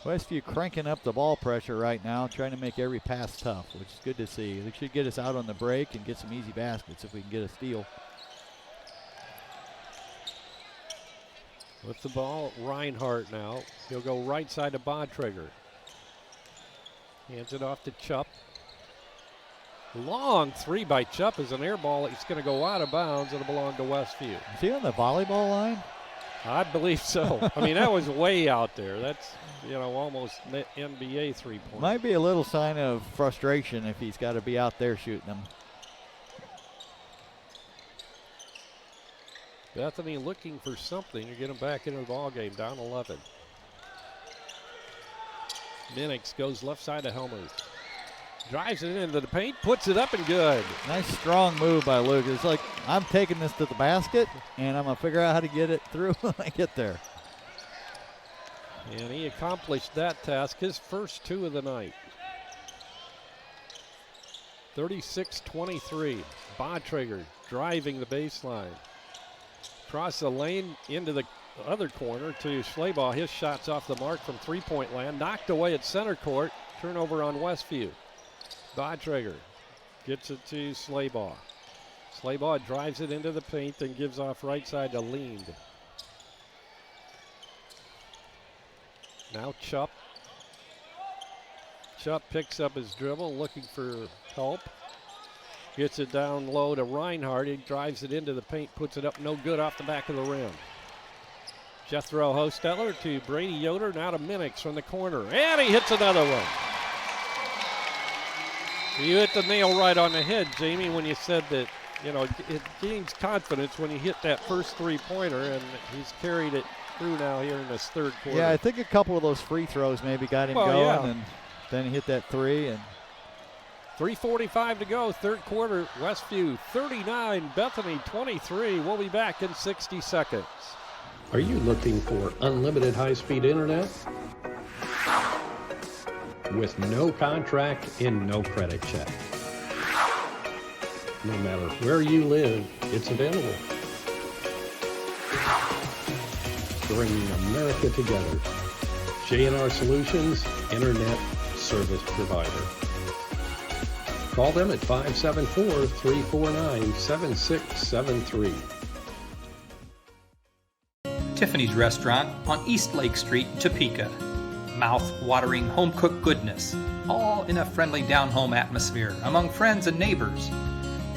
Westview cranking up the ball pressure right now, trying to make every pass tough, which is good to see. They should get us out on the break and get some easy baskets if we can get a steal. With the ball, Reinhardt now. He'll go right side to Bontrager. Hands it off to Chupp. Long 3 by Chupp is an air ball. It's going to go out of bounds. It'll belong to Westview. Is he on the volleyball line? I believe so. I mean, that was way out there. That's, almost NBA 3-point. Might be a little sign of frustration if he's got to be out there shooting them. Bethany looking for something to get him back into the ball game, down 11. Minix goes left side to Helmuth. Drives it into the paint, puts it up and good. Nice strong move by Luke. It's like, I'm taking this to the basket, and I'm going to figure out how to get it through when I get there. And he accomplished that task, his first 2 of the night. 36-23. Bontrager driving the baseline. Across the lane into the other corner to Slaybaugh. His shot's off the mark from 3-point land. Knocked away at center court. Turnover on Westview. Bontrager gets it to Slaybaugh. Slaybaugh drives it into the paint and gives off right side to Leand. Now Chupp. Chupp picks up his dribble, looking for help. Gets it down low to Reinhardt. He drives it into the paint, puts it up no good off the back of the rim. Jethro Hostetler to Brady Yoder, now to Minix from the corner. And he hits another one. You hit the nail right on the head, Jamie, when you said that, it gains confidence when you hit that first 3-pointer, and he's carried it through now here in this third quarter. Yeah, I think a couple of those free throws maybe got him going, and then he hit that 3. And 3:45 to go, third quarter. Westview 39, Bethany 23. We'll be back in 60 seconds. Are you looking for unlimited high-speed internet? With no contract and no credit check. No matter where you live, it's available. Bringing America together. J&R Solutions, Internet Service Provider. Call them at 574-349-7673. Tiffany's Restaurant on East Lake Street, Topeka. Mouth-watering home-cooked goodness, all in a friendly down-home atmosphere among friends and neighbors.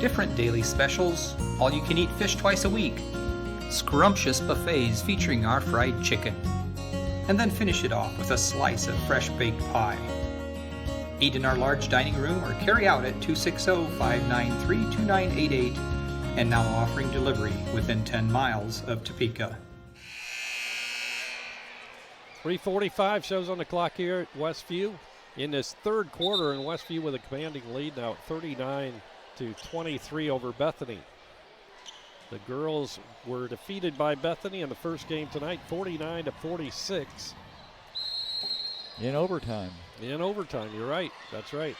Different daily specials, all-you-can-eat fish twice a week. Scrumptious buffets featuring our fried chicken. And then finish it off with a slice of fresh-baked pie. Eat in our large dining room or carry out at 260-593-2988 and now offering delivery within 10 miles of Topeka. 3:45 shows on the clock here at Westview in this third quarter, and Westview with a commanding lead now at 39-23 over Bethany. The girls were defeated by Bethany in the first game tonight, 49-46. in overtime. In overtime, you're right. That's right.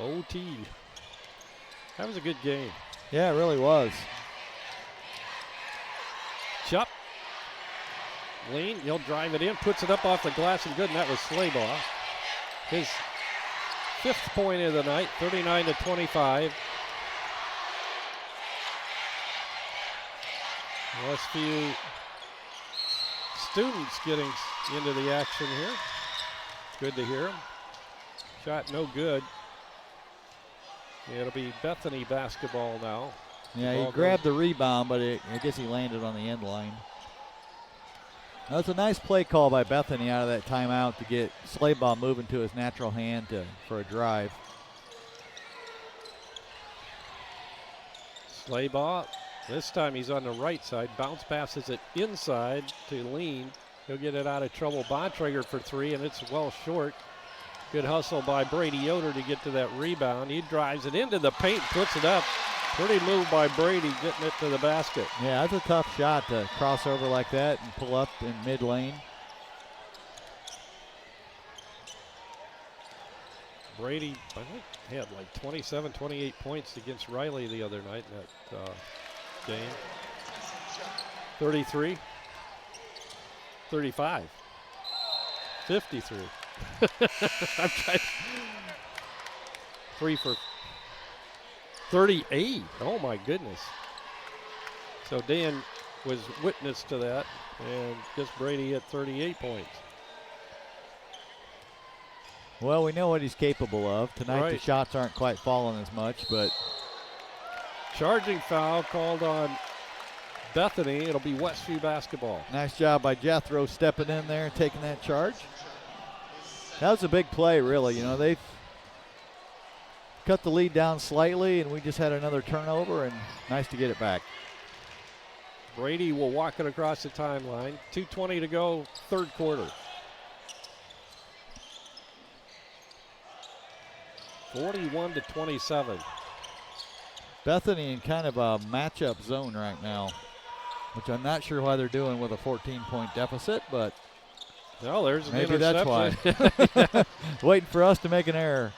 OT. That was a good game. Yeah, it really was. Chupp Lean, he'll drive it in, puts it up off the glass and good, and that was Slaybaugh. His 5th point of the night, 39-25. Westview students getting into the action here. Good to hear him. Shot no good. It'll be Bethany basketball now. Yeah, he grabbed the rebound, but I guess he landed on the end line. That's a nice play call by Bethany out of that timeout to get Slaybaugh moving to his natural hand for a drive. Slaybaugh, this time he's on the right side. Bounce passes it inside to Lean. He'll get it out of trouble. Bontrager for 3, and it's well short. Good hustle by Brady Yoder to get to that rebound. He drives it into the paint, puts it up. Pretty move by Brady getting it to the basket. Yeah, that's a tough shot to cross over like that and pull up in mid lane. Brady, I think, had like 27, 28 points against Riley the other night in that game. 33, 35, 53. I'm trying. 3 for 38. Oh my goodness. So Dan was witness to that, and just Brady at 38 points. Well, we know what he's capable of. Tonight Right. the shots aren't quite falling as much, but Charging foul called on Bethany. It'll be Westview basketball. nice job by Jethro stepping in there and taking that charge. That was a big play, really. You know, they've cut the lead down slightly, and we just had another turnover, and nice to get it back. Brady will walk it across the timeline. 2:20 to go, 3rd quarter. 41-27. Bethany in kind of a matchup zone right now, which I'm not sure why they're doing with a 14-point deficit, but Well, there's an maybe that's why. interception. Waiting for us to make an error.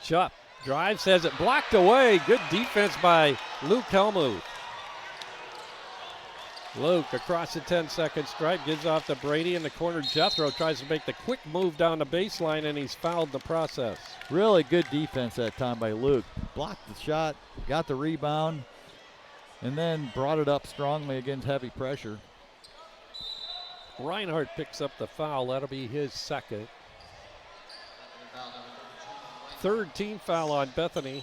Chup drives, has it blocked away. Good defense by Luke Helmuth. Luke across the 10-second stripe, gives off to Brady in the corner. Jethro tries to make the quick move down the baseline, and he's fouled in the process. Really good defense that time by Luke. Blocked the shot, got the rebound, and then brought it up strongly against heavy pressure. Reinhardt picks up the foul. That'll be his 2nd. 3rd team foul on Bethany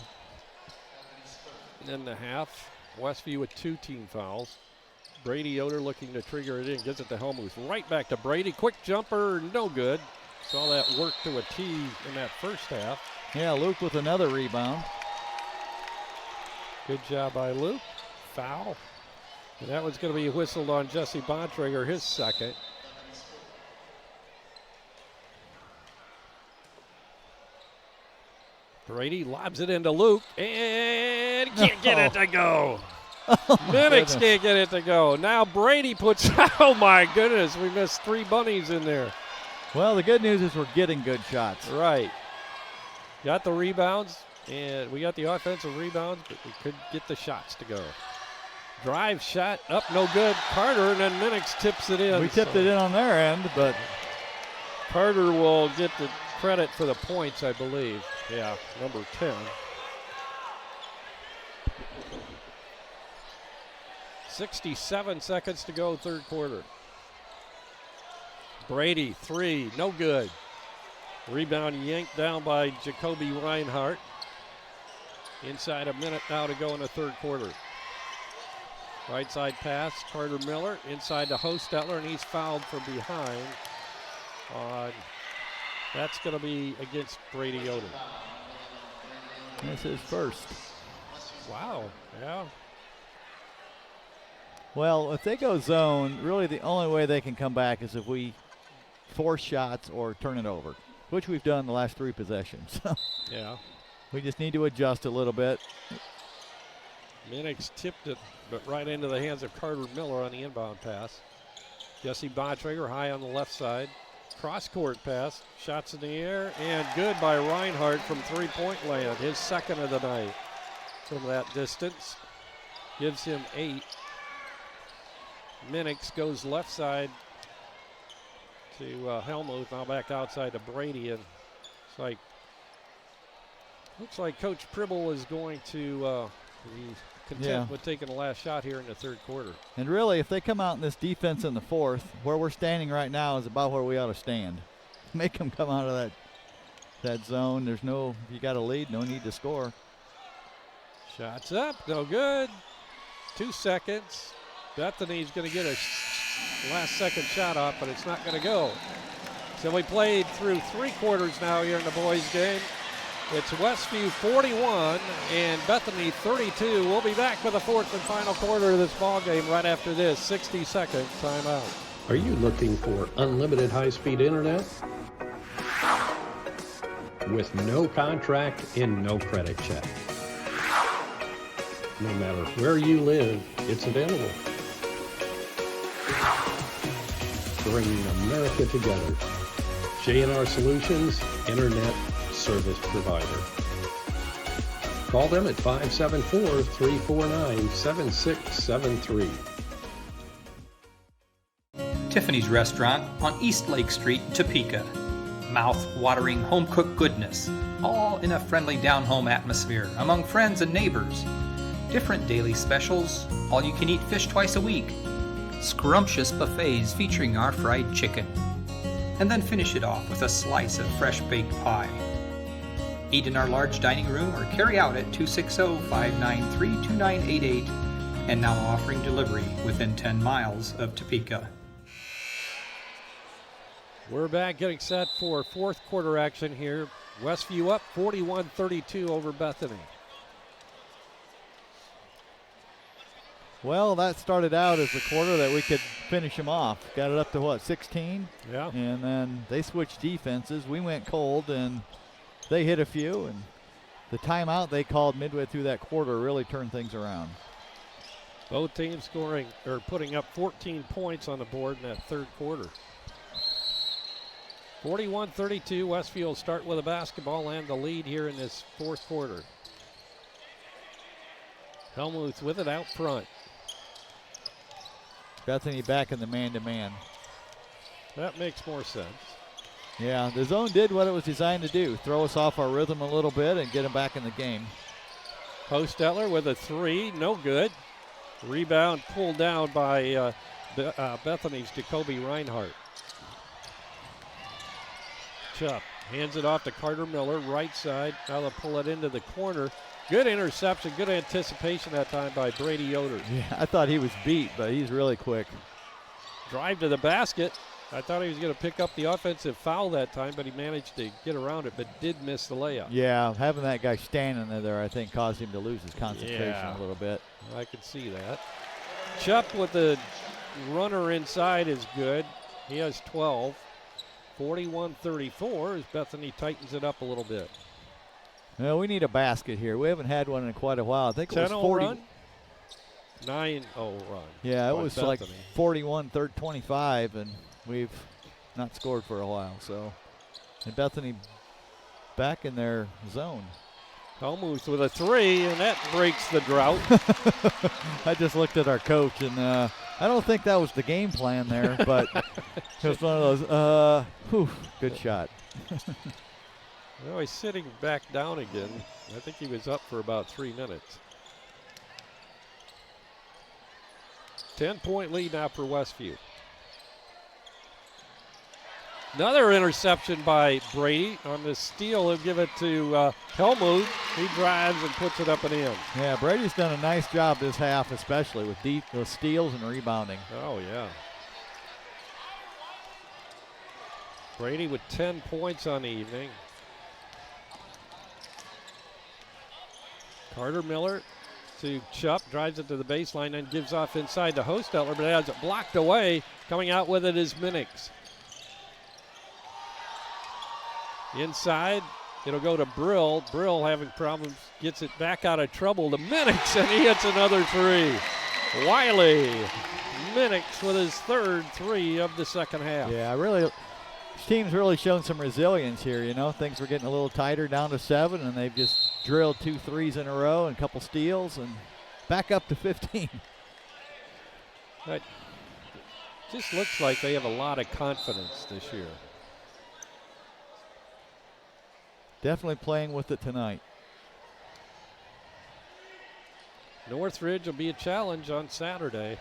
in the half. Westview with 2 team fouls. Brady Yoder looking to trigger it in, gives it to Helmuth. Right back to Brady. Quick jumper, no good. Saw that work to a tee in that first half. Yeah, Luke with another rebound. Good job by Luke. Foul. And that was going to be whistled on Jesse Bontrager, his 2nd. Brady lobs it into Luke and can't get it to go. Minix can't get it to go. Now Brady puts, oh my goodness, we missed 3 bunnies in there. Well, the good news is we're getting good shots. Right. Got the rebounds, and we got the offensive rebounds, but we couldn't get the shots to go. Drive shot up, no good. Carter, and then Minix tips it in. We tipped it in on their end, but Carter will get the credit for the points, I believe. Yeah, number 10. 67 seconds to go, 3rd quarter. Brady, 3, no good. Rebound yanked down by Jacoby Reinhardt. Inside a minute now to go in the 3rd quarter. Right side pass, Carter Miller inside to Hostetler, and he's fouled from behind. That's going to be against Brady Yoder. that's his first. Wow, yeah. Well, if they go zone, really the only way they can come back is if we force shots or turn it over, which we've done the last 3 possessions. Yeah. We just need to adjust a little bit. Minix tipped it, but right into the hands of Carter Miller on the inbound pass. Jesse Bontrager high on the left side. Cross-court pass, shots in the air, and good by Reinhardt from 3-point land, his 2nd of the night from that distance. Gives him 8. Minix goes left side to Helmuth. Now back outside to Brady, and it's looks like Coach Pribble is going to be content with taking the last shot here in the third quarter. And really, if they come out in this defense in the fourth, where we're standing right now is about where we ought to stand. Make them come out of that zone. There's no, you got a lead, no need to score. Shots up, no good. 2 seconds. Bethany's going to get a last-second shot off, but it's not going to go. So we played through 3 quarters now here in the boys' game. It's Westview 41 and Bethany 32. We'll be back with the fourth and final quarter of this ball game right after this 60-second timeout. Are you looking for unlimited high-speed internet? With no contract and no credit check. No matter where you live, it's available. Bringing America together. J&R Solutions, Internet Service Provider. Call them at 574-349-7673. Tiffany's Restaurant on East Lake Street, Topeka. Mouth-watering home-cooked goodness, all in a friendly down-home atmosphere among friends and neighbors. Different daily specials, all-you-can-eat fish twice a week, scrumptious buffets featuring our fried chicken, and then finish it off with a slice of fresh-baked pie. Eat in our large dining room or carry out at 260-593-2988, and now offering delivery within 10 miles of Topeka. We're back getting set for fourth quarter action here. Westview up 41-32 over Bethany. Well, that started out as a quarter that we could finish them off. Got it up to, what, 16? Yeah. And then they switched defenses. We went cold, and they hit a few. And the timeout they called midway through that quarter really turned things around. Both teams scoring or putting up 14 points on the board in that third quarter. 41-32, Westview will start with a basketball and the lead here in this fourth quarter. Helmuth with it out front. Bethany back in the man-to-man. That makes more sense. Yeah, the zone did what it was designed to do, throw us off our rhythm a little bit and get them back in the game. Hostetler with a three, no good. Rebound pulled down by Bethany's Jacoby Reinhardt. Chupp hands it off to Carter Miller, right side. Now they'll pull it into the corner. Good interception, good anticipation that time by Brady Yoder. Yeah, I thought he was beat, but he's really quick. Drive to the basket. I thought he was going to pick up the offensive foul that time, but he managed to get around it, but did miss the layup. Yeah, having that guy standing there, I think, caused him to lose his concentration a little bit. I could see that. Chupp with the runner inside is good. He has 12. 41-34 as Bethany tightens it up a little bit. Well, we need a basket here. We haven't had one in quite a while. I think it was 40. Run? 9-0 run. Yeah, it was Bethany. like 41-25, and we've not scored for a while. So, and Bethany back in their zone. Helmuth with a three, and that breaks the drought. I just looked at our coach, and I don't think that was the game plan there, but it was one of those, good shot. Well, he's sitting back down again. I think he was up for about 3 minutes. 10-point lead now for Westview. Another interception by Brady on the steal. He'll give it to Helmuth. He drives and puts it up and in. Yeah, Brady's done a nice job this half, especially with steals and rebounding. Oh, yeah. Brady with 10 points on the evening. Carter Miller to Chupp, drives it to the baseline and gives off inside to Hostetler, but has it blocked away. Coming out with it is Minix. Inside, it'll go to Brill. Brill having problems, gets it back out of trouble to Minix, and he hits another three. Wiley Minix with his third three of the second half. Yeah, really, this team's really shown some resilience here. You know, things were getting a little tighter, down to 7, and they've just drilled 2 threes in a row and a couple steals and back up to 15. But Just looks like they have a lot of confidence this year. Definitely playing with it tonight. Northridge will be a challenge on Saturday.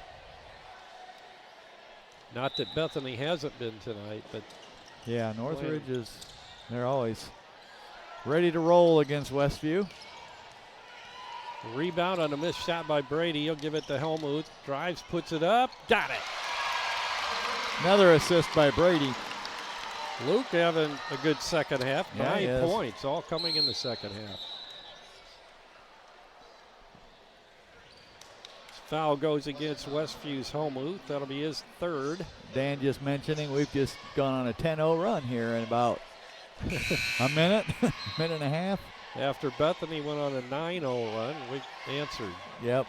Not that Bethany hasn't been tonight, but yeah, Northridge they're always ready to roll against Westview. Rebound on a missed shot by Brady. He'll give it to Helmuth. Drives, puts it up. Got it. Another assist by Brady. Luke having a good second half. Yeah, 9 points, all coming in the second half. Foul goes against Westview's Helmuth. That'll be his third. Dan just mentioning we've just gone on a 10-0 run here in about a minute, minute and a half. After Bethany went on a 9-0 run, we answered. Yep.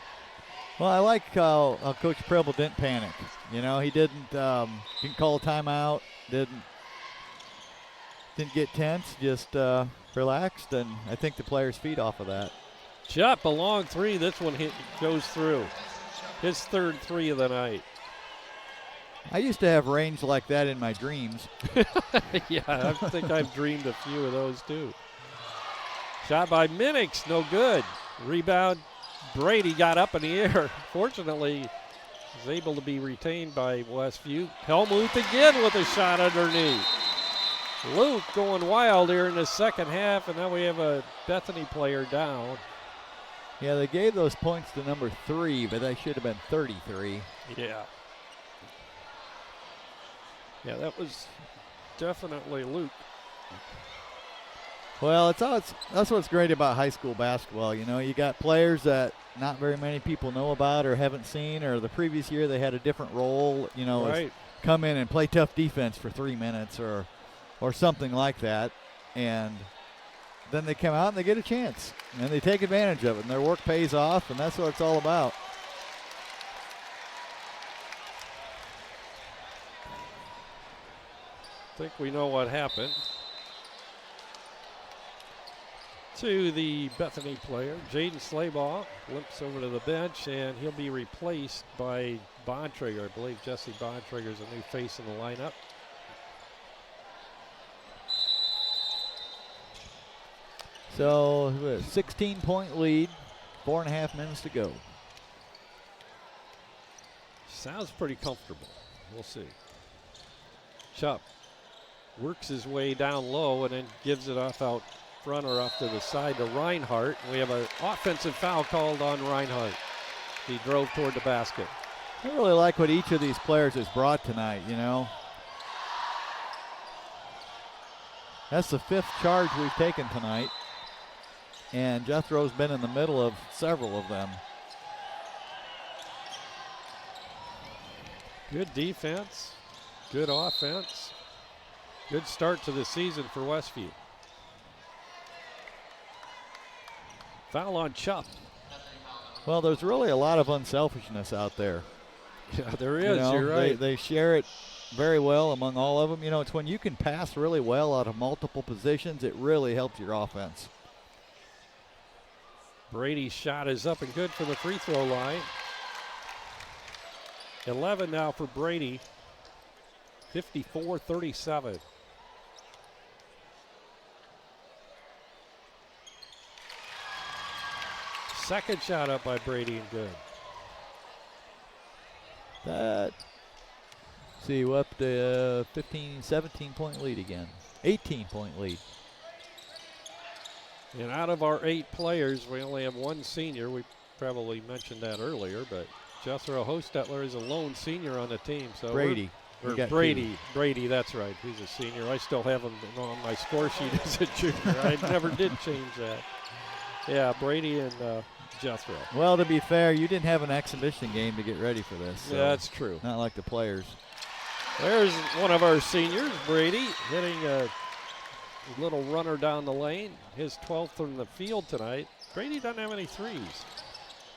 Well, I like how Coach Preble didn't panic. You know, he didn't call a timeout, didn't get tense, just relaxed, and I think the players feed off of that. Jupp, a long three. This one goes through. His third three of the night. I used to have range like that in my dreams. Yeah, I think I've dreamed a few of those too. Shot by Minix, no good. Rebound, Brady got up in the air. Fortunately, was able to be retained by Westview. Helmuth again with a shot underneath. Luke going wild here in the second half, and now we have a Bethany player down. Yeah, they gave those points to number 3, but they should have been 33. Yeah. Yeah, that was definitely Luke. Well, that's what's great about high school basketball. You know, you got players that not very many people know about or haven't seen, or the previous year they had a different role, you know, right. Come in and play tough defense for 3 minutes or something like that. And then they come out and they get a chance, and they take advantage of it, and their work pays off, and that's what it's all about. I think we know what happened to the Bethany player. Jaden Slaybaugh limps over to the bench, and he'll be replaced by Bontrager. I believe Jesse Bontrager is a new face in the lineup. So, 16-point lead, 4.5 minutes to go. Sounds pretty comfortable. We'll see. Chubb works his way down low and then gives it off out front or off to the side to Reinhardt. We have an offensive foul called on Reinhardt. He drove toward the basket. I really like what each of these players has brought tonight, you know. That's the 5th charge we've taken tonight. And Jethro's been in the middle of several of them. Good defense, good offense, good start to the season for Westview. Foul on Chubb. Well, there's really a lot of unselfishness out there. Yeah, there is. You know, you're right. They share it very well among all of them. You know, it's when you can pass really well out of multiple positions, it really helps your offense. Brady's shot is up and good for the free throw line. 11 now for Brady. 54-37. Second shot up by Brady and good. We're up to 17-point lead again. 18-point lead. And out of our 8 players, we only have 1 senior. We probably mentioned that earlier, but Jethro Hostetler is a lone senior on the team. So Brady. Brady, that's right. He's a senior. I still have him on my score sheet as a junior. I never did change that. Yeah, Brady and Jethro. Well, to be fair, you didn't have an exhibition game to get ready for this. So yeah, that's true. Not like the players. There's one of our seniors, Brady, hitting a little runner down the lane. His 12th in the field tonight. Brady doesn't have any threes.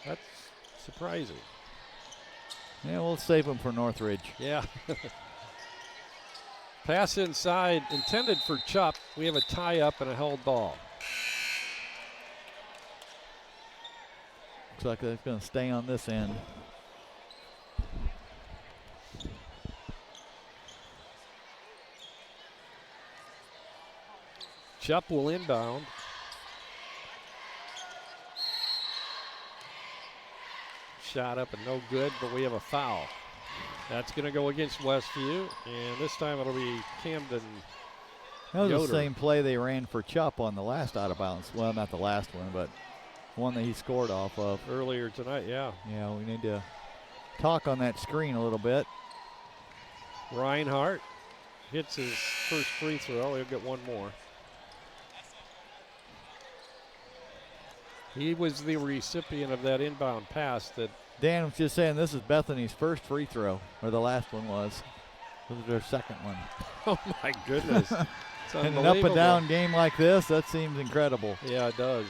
That's surprising. Yeah, we'll save him for Northridge. Yeah. Pass inside, intended for Chubb. We have a tie-up and a held ball. Looks like it's going to stay on this end. Chupp will inbound. Shot up and no good, but we have a foul. That's going to go against Westview, and this time it'll be Camden. That was Yoder. the same play they ran for Chupp on the last out of bounds. Well, not the last one, but one that he scored off of. Earlier tonight, yeah. Yeah, we need to talk on that screen a little bit. Reinhardt hits his first free throw. He'll get one more. He was the recipient of that inbound pass that. Dan was just saying this is Bethany's first free throw, or the last one was. This is their second one. Oh, my goodness. It's In an up and down game like this, that seems incredible. Yeah, it does.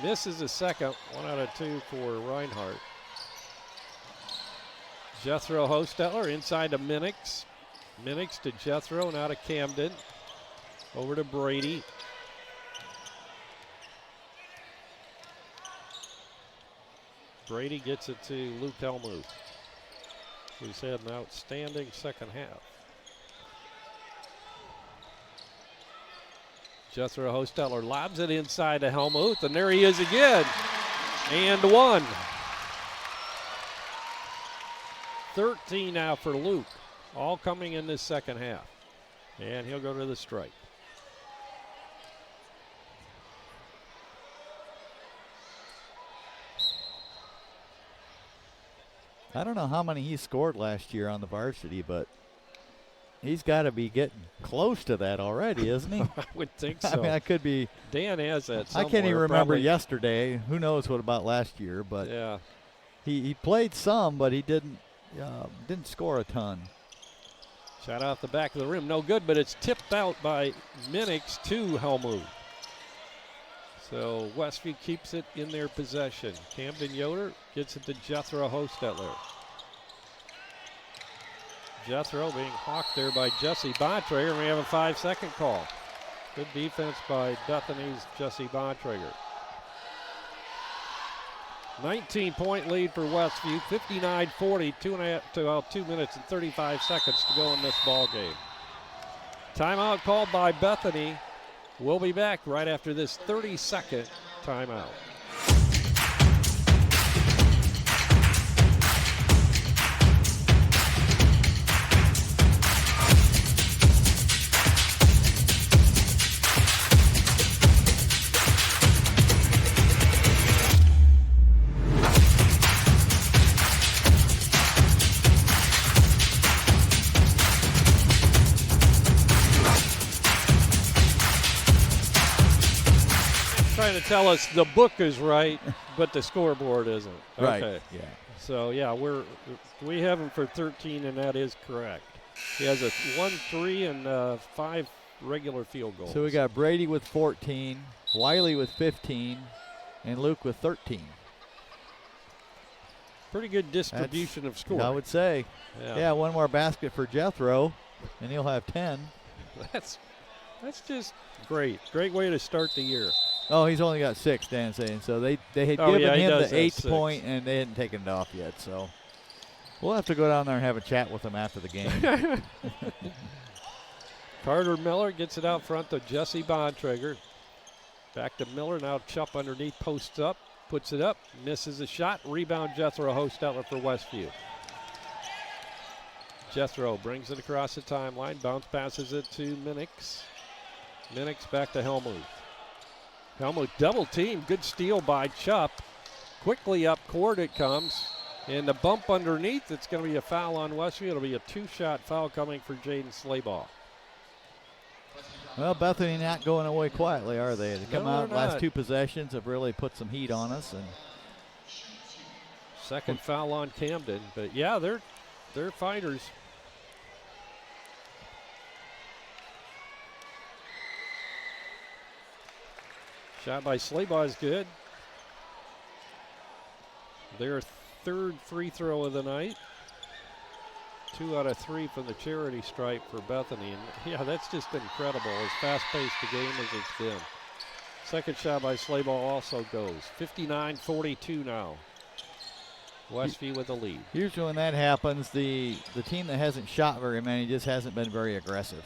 Misses a second, 1 out of 2 for Reinhardt. Jethro Hostetler inside to Minix. Minix to Jethro, now to Camden. Over to Brady. Brady gets it to Luke Helmuth, who's had an outstanding second half. Jethro Hostetler lobs it inside to Helmuth, and there he is again. And one. 13 now for Luke, all coming in this second half. And he'll go to the strike. I don't know how many he scored last year on the varsity, but he's got to be getting close to that already, isn't he? I would think so. I mean, I could be. Dan has that somewhere. I can't even remember probably. Yesterday. Who knows what about last year? But Yeah. he played some, but he didn't score a ton. Shot out the back of the rim. No good, but it's tipped out by Minix to Helmuth. So Westview keeps it in their possession. Camden Yoder gets it to Jethro Hostetler. Jethro being hawked there by Jesse Bontrager, and we have a 5-second call. Good defense by Bethany's Jesse Bontrager. 19-point lead for Westview, 59-40, 2 minutes and 35 seconds to go in this ball game. Timeout called by Bethany. We'll be back right after this 30-second timeout. Trying to tell us the book is right, but the scoreboard isn't. Right. Okay. Yeah. So yeah, we have him for 13, and that is correct. He has a 1-3 and 5 regular field goals. So we got Brady with 14, Wiley with 15, and Luke with 13. Pretty good distribution of scoring. I would say. Yeah. One more basket for Jethro, and he'll have 10. That's just great. Great way to start the year. Oh, he's only got 6, Dan's saying. So they had Oh, given yeah, he him does the have 8th 6. point, and they hadn't taken it off yet. So we'll have to go down there and have a chat with him after the game. Carter Miller gets it out front to Jesse Bontrager. Back to Miller, now Chupp underneath, posts up, puts it up, misses a shot. Rebound Jethro Hostetler for Westview. Jethro brings it across the timeline, bounce passes it to Minix. Minix back to Helmuth. Helmuth double team, good steal by Chupp. Quickly up court it comes. And the bump underneath, it's going to be a foul on Westview. It'll be a 2-shot foul coming for Jaden Slabaugh. Well, Bethany not going away quietly, are they? They come No, out they're last not. 2 possessions have really put some heat on us. And Second foul on Camden. But yeah, they're fighters. Shot by Slabaugh is good. Their 3rd free throw of the night. 2 out of 3 from the charity stripe for Bethany. And yeah, that's just incredible, as fast-paced a game as it's been. Second shot by Slabaugh also goes. 59-42 now. Westview with the lead. usually when that happens, the team that hasn't shot very many just hasn't been very aggressive.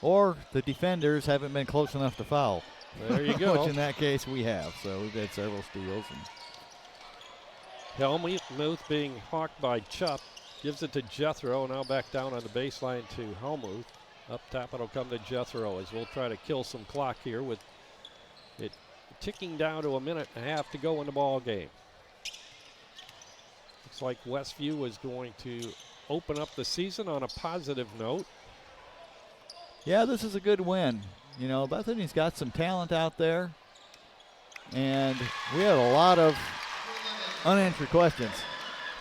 or the defenders haven't been close enough to foul. There you go. Which in that case we have. So we've had several steals. And Helmuth being hawked by Chupp. Gives it to Jethro. Now back down on the baseline to Helmuth. Up top it'll come to Jethro as we'll try to kill some clock here with it ticking down to a minute and a half to go in the ball game. Looks like Westview is going to open up the season on a positive note. yeah, this is a good win. You know, Bethany's got some talent out there, and we had a lot of unanswered questions.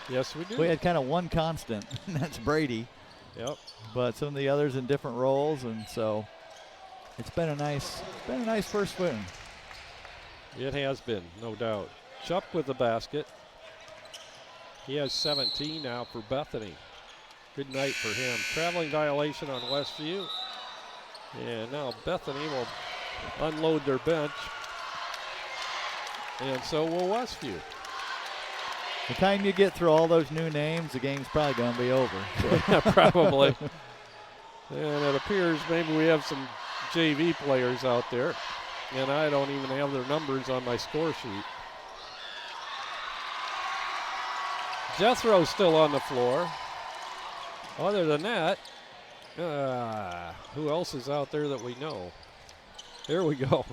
Yes, we do. We had kind of one constant, and that's Brady. Yep. But some of the others in different roles, and so it's been a nice first win. It has been, no doubt. Chupp with the basket. He has 17 now for Bethany. Good night for him. Traveling violation on Westview. And now Bethany will unload their bench. And so will Westview. The time you get through all those new names, the game's probably going to be over. So. Probably. And it appears maybe we have some JV players out there. And I don't even have their numbers on my score sheet. Jethro's still on the floor. Other than that, who else is out there that we know? Here we go.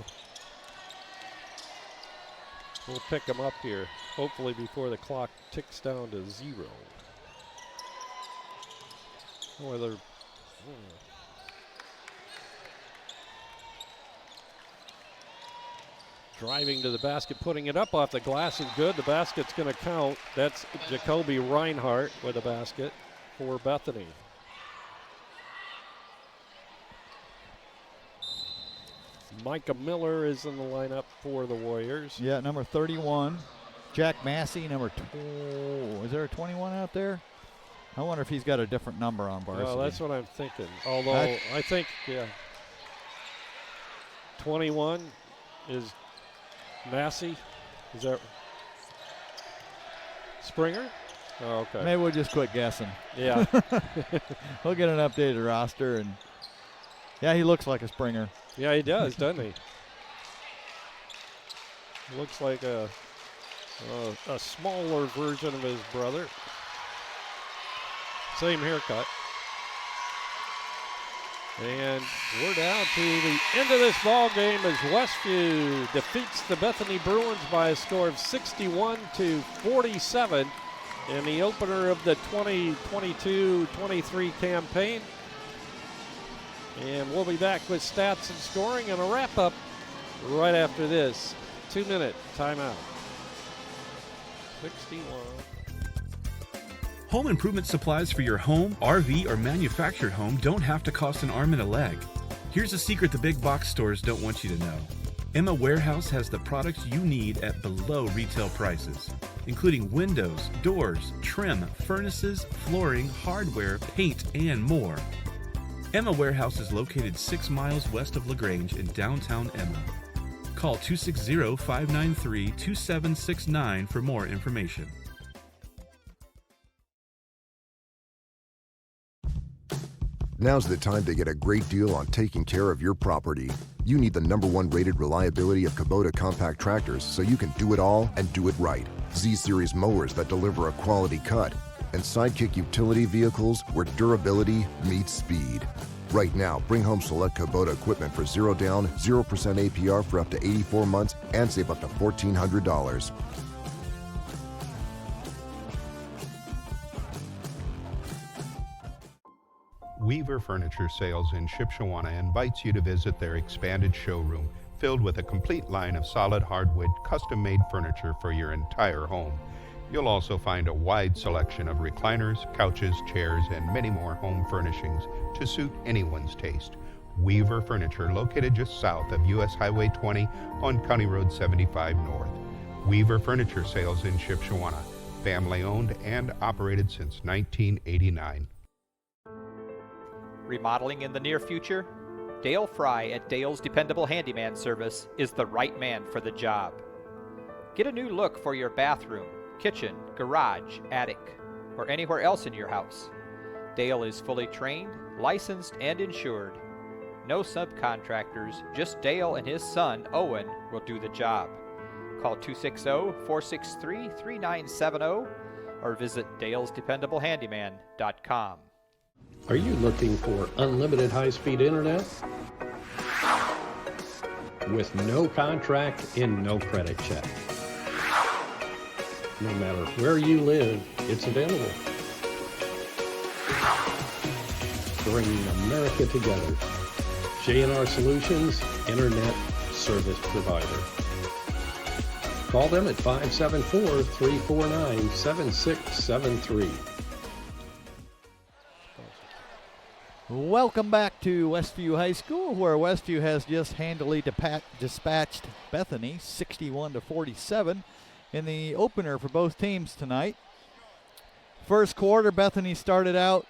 We'll pick them up here, hopefully before the clock ticks down to 0. Whether driving to the basket, putting it up off the glass is good. The basket's going to count. That's Jacoby Reinhardt with a basket for Bethany. Micah Miller is in the lineup for the Warriors. Yeah, number 31. Jack Massey, number 2. Is there a 21 out there? I wonder if he's got a different number on Varsity. Well, that's what I'm thinking. Although I think, 21 is Massey. Is that Springer? Oh, okay. Maybe we'll just quit guessing. Yeah. We'll get an updated roster, and yeah, he looks like a Springer. Yeah, he does, doesn't he? Looks like a smaller version of his brother. Same haircut. And we're down to the end of this ball game as Westview defeats the Bethany Bruins by a score of 61-47 in the opener of the 2022-23 campaign. And we'll be back with stats and scoring and a wrap-up right after this 2-minute timeout. 61. Home improvement supplies for your home, RV, or manufactured home don't have to cost an arm and a leg. Here's a secret the big box stores don't want you to know. Emma Warehouse has the products you need at below retail prices, including windows, doors, trim, furnaces, flooring, hardware, paint, and more. Emma Warehouse is located 6 miles west of LaGrange in downtown Emma. Call 260-593-2769 for more information. Now's the time to get a great deal on taking care of your property. You need the #1 rated reliability of Kubota compact tractors so you can do it all and do it right. Z-Series mowers that deliver a quality cut. And Sidekick utility vehicles where durability meets speed. Right now, bring home select Kubota equipment for 0 down, 0% APR for up to 84 months and save up to $1,400. Weaver Furniture Sales in Shipshewana invites you to visit their expanded showroom filled with a complete line of solid hardwood, custom-made furniture for your entire home. You'll also find a wide selection of recliners, couches, chairs, and many more home furnishings to suit anyone's taste. Weaver Furniture, located just south of US Highway 20 on County Road 75 North. Weaver Furniture Sales in Shipshewana, family-owned and operated since 1989. Remodeling in the near future? Dale Fry at Dale's Dependable Handyman Service is the right man for the job. Get a new look for your bathroom, kitchen, garage, attic, or anywhere else in your house. Dale is fully trained, licensed, and insured. No subcontractors, just Dale and his son, Owen, will do the job. Call 260-463-3970 or visit dalesdependablehandyman.com. Are you looking for unlimited high-speed internet? With no contract and no credit check. No matter where you live, it's available. Bringing America together. J&R Solutions, Internet Service Provider. Call them at 574-349-7673. Welcome back to Westview High School, where Westview has just handily dispatched Bethany 61-47 in the opener for both teams tonight. First quarter, Bethany started out,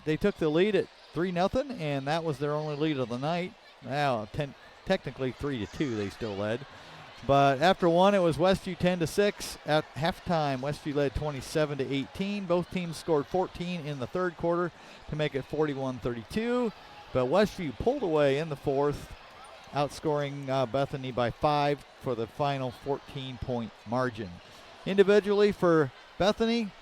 they took the lead at 3-0, and that was their only lead of the night. Now, technically 3-2, they still led. But after one, it was Westview 10-6. At halftime, Westview led 27-18. Both teams scored 14 in the third quarter to make it 41-32. But Westview pulled away in the fourth, outscoring Bethany by 5 for the final 14-point margin. Individually for Bethany,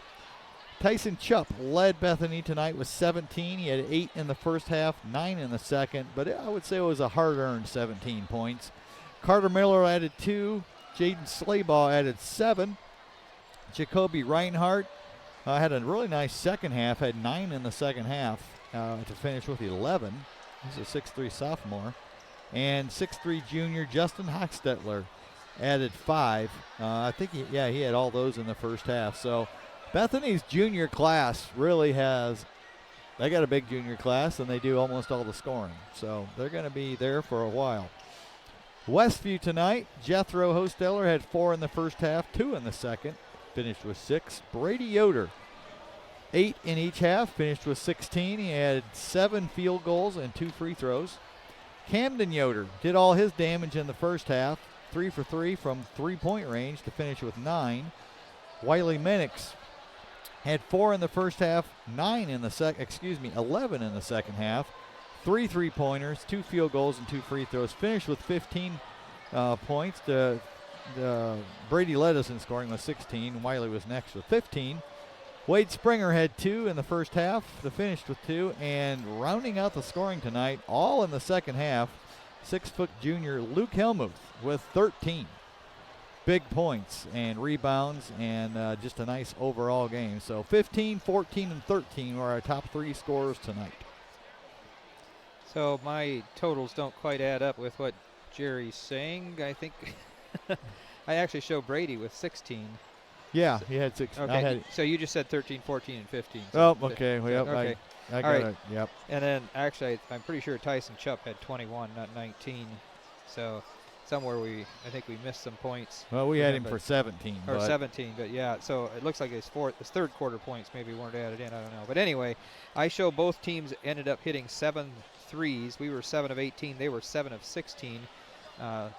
Tyson Chupp led Bethany tonight with 17. He had 8 in the first half, 9 in the second, but I would say it was a hard-earned 17 points. Carter Miller added 2. Jaden Slaybaugh added 7. Jacoby Reinhardt had a really nice second half, had 9 in the second half to finish with 11. He's a 6'3 sophomore. And 6'3 junior Justin Hochstetler added 5. I think he had all those in the first half. So Bethany's junior class really they got a big junior class, and they do almost all the scoring. So they're going to be there for a while. Westview tonight, Jethro Hosteller had 4 in the first half, 2 in the second, finished with 6. Brady Yoder, 8 in each half, finished with 16. He had 7 field goals and 2 free throws. Camden Yoder did all his damage in the first half, 3 for 3 from three-point range to finish with 9. Wiley Minix had 4 in the first half, 11 in the second half. 3 3-pointers, 2 field goals, and 2 free throws. Finished with 15 points. Brady led us in scoring with 16. Wiley was next with 15. Wade Springer had 2 in the first half. Finished with 2. And rounding out the scoring tonight, all in the second half, 6-foot junior Luke Helmuth with 13. Big points and rebounds and just a nice overall game. So 15, 14, and 13 were our top 3 scorers tonight. So my totals don't quite add up with what Jerry's saying. I think I actually show Brady with 16. Yeah, he had 16. Okay, so you just said 13, 14, and 15. So okay. Well, yep, okay. I got it. Yep. And then actually, I'm pretty sure Tyson Chupp had 21, not 19. So somewhere I think we missed some points. Well, we had him for 17. Or 17, but yeah. So it looks like his third quarter points maybe weren't added in. I don't know. But anyway, I show both teams ended up hitting 7 threes. We were 7 of 18. They were 7 of 16. But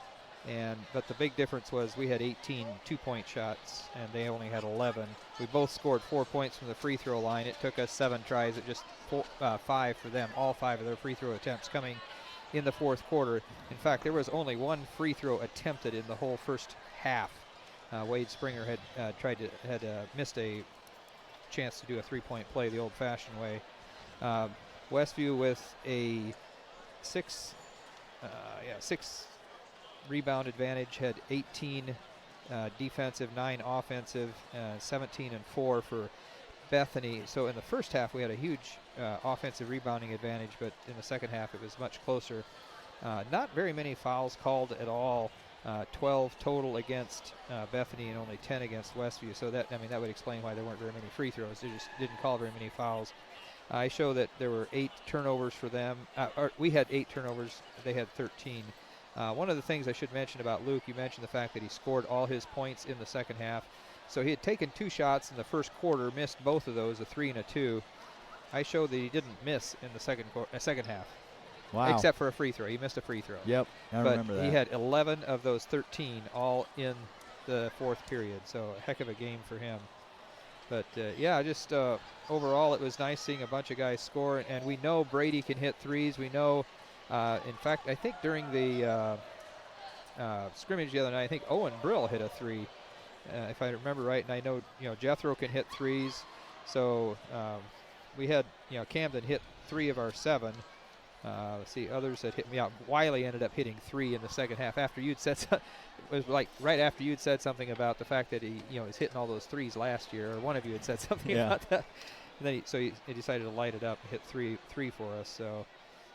the big difference was we had 18 two-point shots, and they only had 11. We both scored 4 points from the free throw line. It took us 7 tries at just 5 for them. All 5 of their free throw attempts coming in the fourth quarter. In fact, there was only 1 free throw attempted in the whole first half. Wade Springer had missed a chance to do a 3-point play the old-fashioned way. Westview with a 6 rebound advantage, had 18 defensive, 9 offensive, 17 and 4 for Bethany. So in the first half we had a huge offensive rebounding advantage, but in the second half it was much closer. Not very many fouls called at all. 12 total against Bethany and only 10 against Westview. So that would explain why there weren't very many free throws. They just didn't call very many fouls. I show that there were 8 turnovers for them. We had 8 turnovers. They had 13. One of the things I should mention about Luke, you mentioned the fact that he scored all his points in the second half. So he had taken 2 shots in the first quarter, missed both of those, a 3 and a 2. I showed that he didn't miss in the second half. Wow. Except for a free throw. He missed a free throw. Yep, I remember that. But he had 11 of those 13 all in the fourth period. So a heck of a game for him. But, overall it was nice seeing a bunch of guys score. And we know Brady can hit threes. We know In fact, I think during the scrimmage the other night, I think Owen Brill hit a 3, if I remember right. And I know, Jethro can hit 3s. So we had, Camden hit 3 of our 7. Let's see, others that hit me out. Wiley ended up hitting 3 in the second half after you'd said it was like right after you'd said something about the fact that he, was hitting all those 3s last year, or one of you had said something about that. And then he decided to light it up and hit 3 for us. So,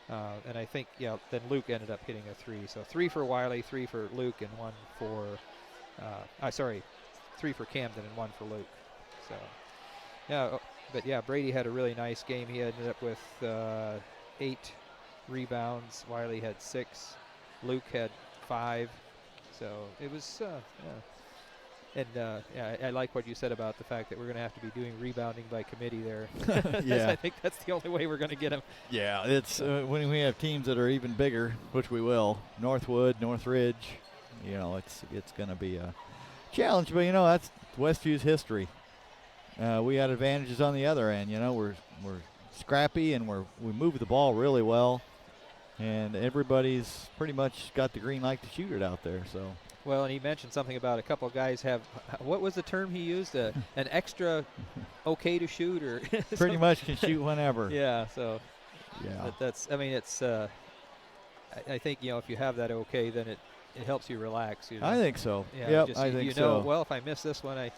and I think, then Luke ended up hitting a 3. So 3 for Wiley, 3 for Luke, and 1 for, 3 for Camden and 1 for Luke. So, but Brady had a really nice game. He ended up with 8 rebounds. Wiley had 6. Luke had 5. So it was, And I like what you said about the fact that we're going to have to be doing rebounding by committee there. Yeah. I think that's the only way we're going to get them. Yeah, it's when we have teams that are even bigger, which we will, Northwood, Northridge, it's going to be a challenge. But, that's Westview's history. We had advantages on the other end. We're scrappy and we move the ball really well. And everybody's pretty much got the green light to shoot it out there. So. Well, and he mentioned something about a couple of guys have, what was the term he used? An extra okay to shoot, or pretty much can shoot whenever. Yeah. So. Yeah. That's. I mean, it's. I think if you have that okay, then it helps you relax. I think so. Yeah. Yep, I think so. Well, if I miss this one,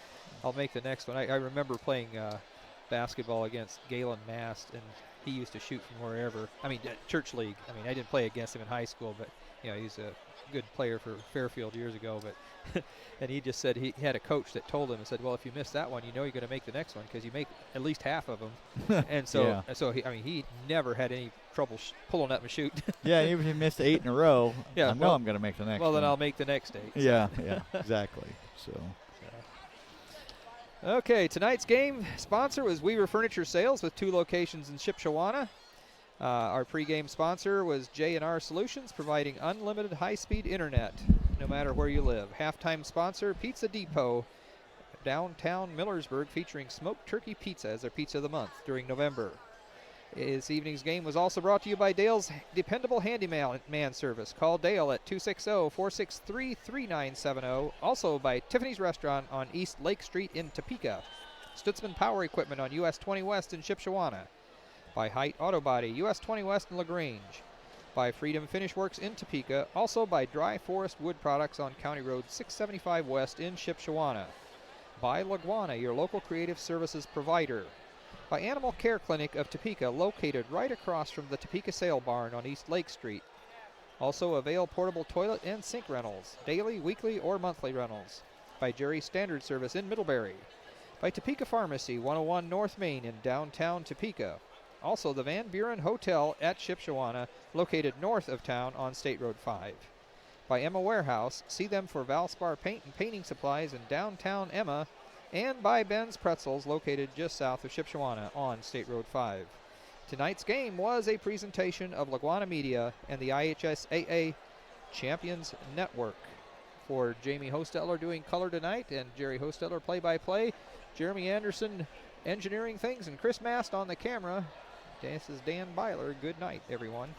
I'll make the next one. I remember playing basketball against Galen Mast, and he used to shoot from wherever. I mean, church league. I mean, I didn't play against him in high school, but he's a good player for Fairfield years ago. But and he just said he had a coach that told him and said, well, if you miss that one, you're going to make the next one because you make at least half of them. And so, he never had any trouble pulling up and shoot. Yeah, even if he missed 8 in a row, yeah, I know I'm going to make the next one. Well, then I'll make the next 8. So. Yeah, exactly. So. Okay, tonight's game sponsor was Weaver Furniture Sales with 2 locations in Shipshewana. Our pregame sponsor was J&R Solutions, providing unlimited high-speed internet no matter where you live. Halftime sponsor, Pizza Depot, downtown Millersburg, featuring smoked turkey pizza as their pizza of the month during November. This evening's game was also brought to you by Dale's dependable handyman service. Call Dale at 260-463-3970. Also by Tiffany's Restaurant on East Lake Street in Topeka. Stutzman Power Equipment on US 20 West in Shipshewana. By Height Auto Body, US 20 West in LaGrange. By Freedom Finish Works in Topeka. Also by Dry Forest Wood Products on County Road 675 West in Shipshewana. By Laguana, your local creative services provider. By Animal Care Clinic of Topeka, located right across from the Topeka Sale Barn on East Lake Street. Also avail portable toilet and sink rentals, daily, weekly, or monthly rentals. By Jerry Standard Service in Middlebury. By Topeka Pharmacy, 101 North Main in downtown Topeka. Also the Van Buren Hotel at Shipshewana, located north of town on State Road 5. By Emma Warehouse, see them for Valspar paint and painting supplies in downtown Emma. And by Ben's Pretzels, located just south of Shipshewana on State Road 5. Tonight's game was a presentation of Laguana Media and the IHSAA Champions Network. For Jamie Hosteller doing color tonight and Jerry Hosteller play-by-play, Jeremy Anderson engineering things, and Chris Mast on the camera. This is Dan Byler. Good night, everyone.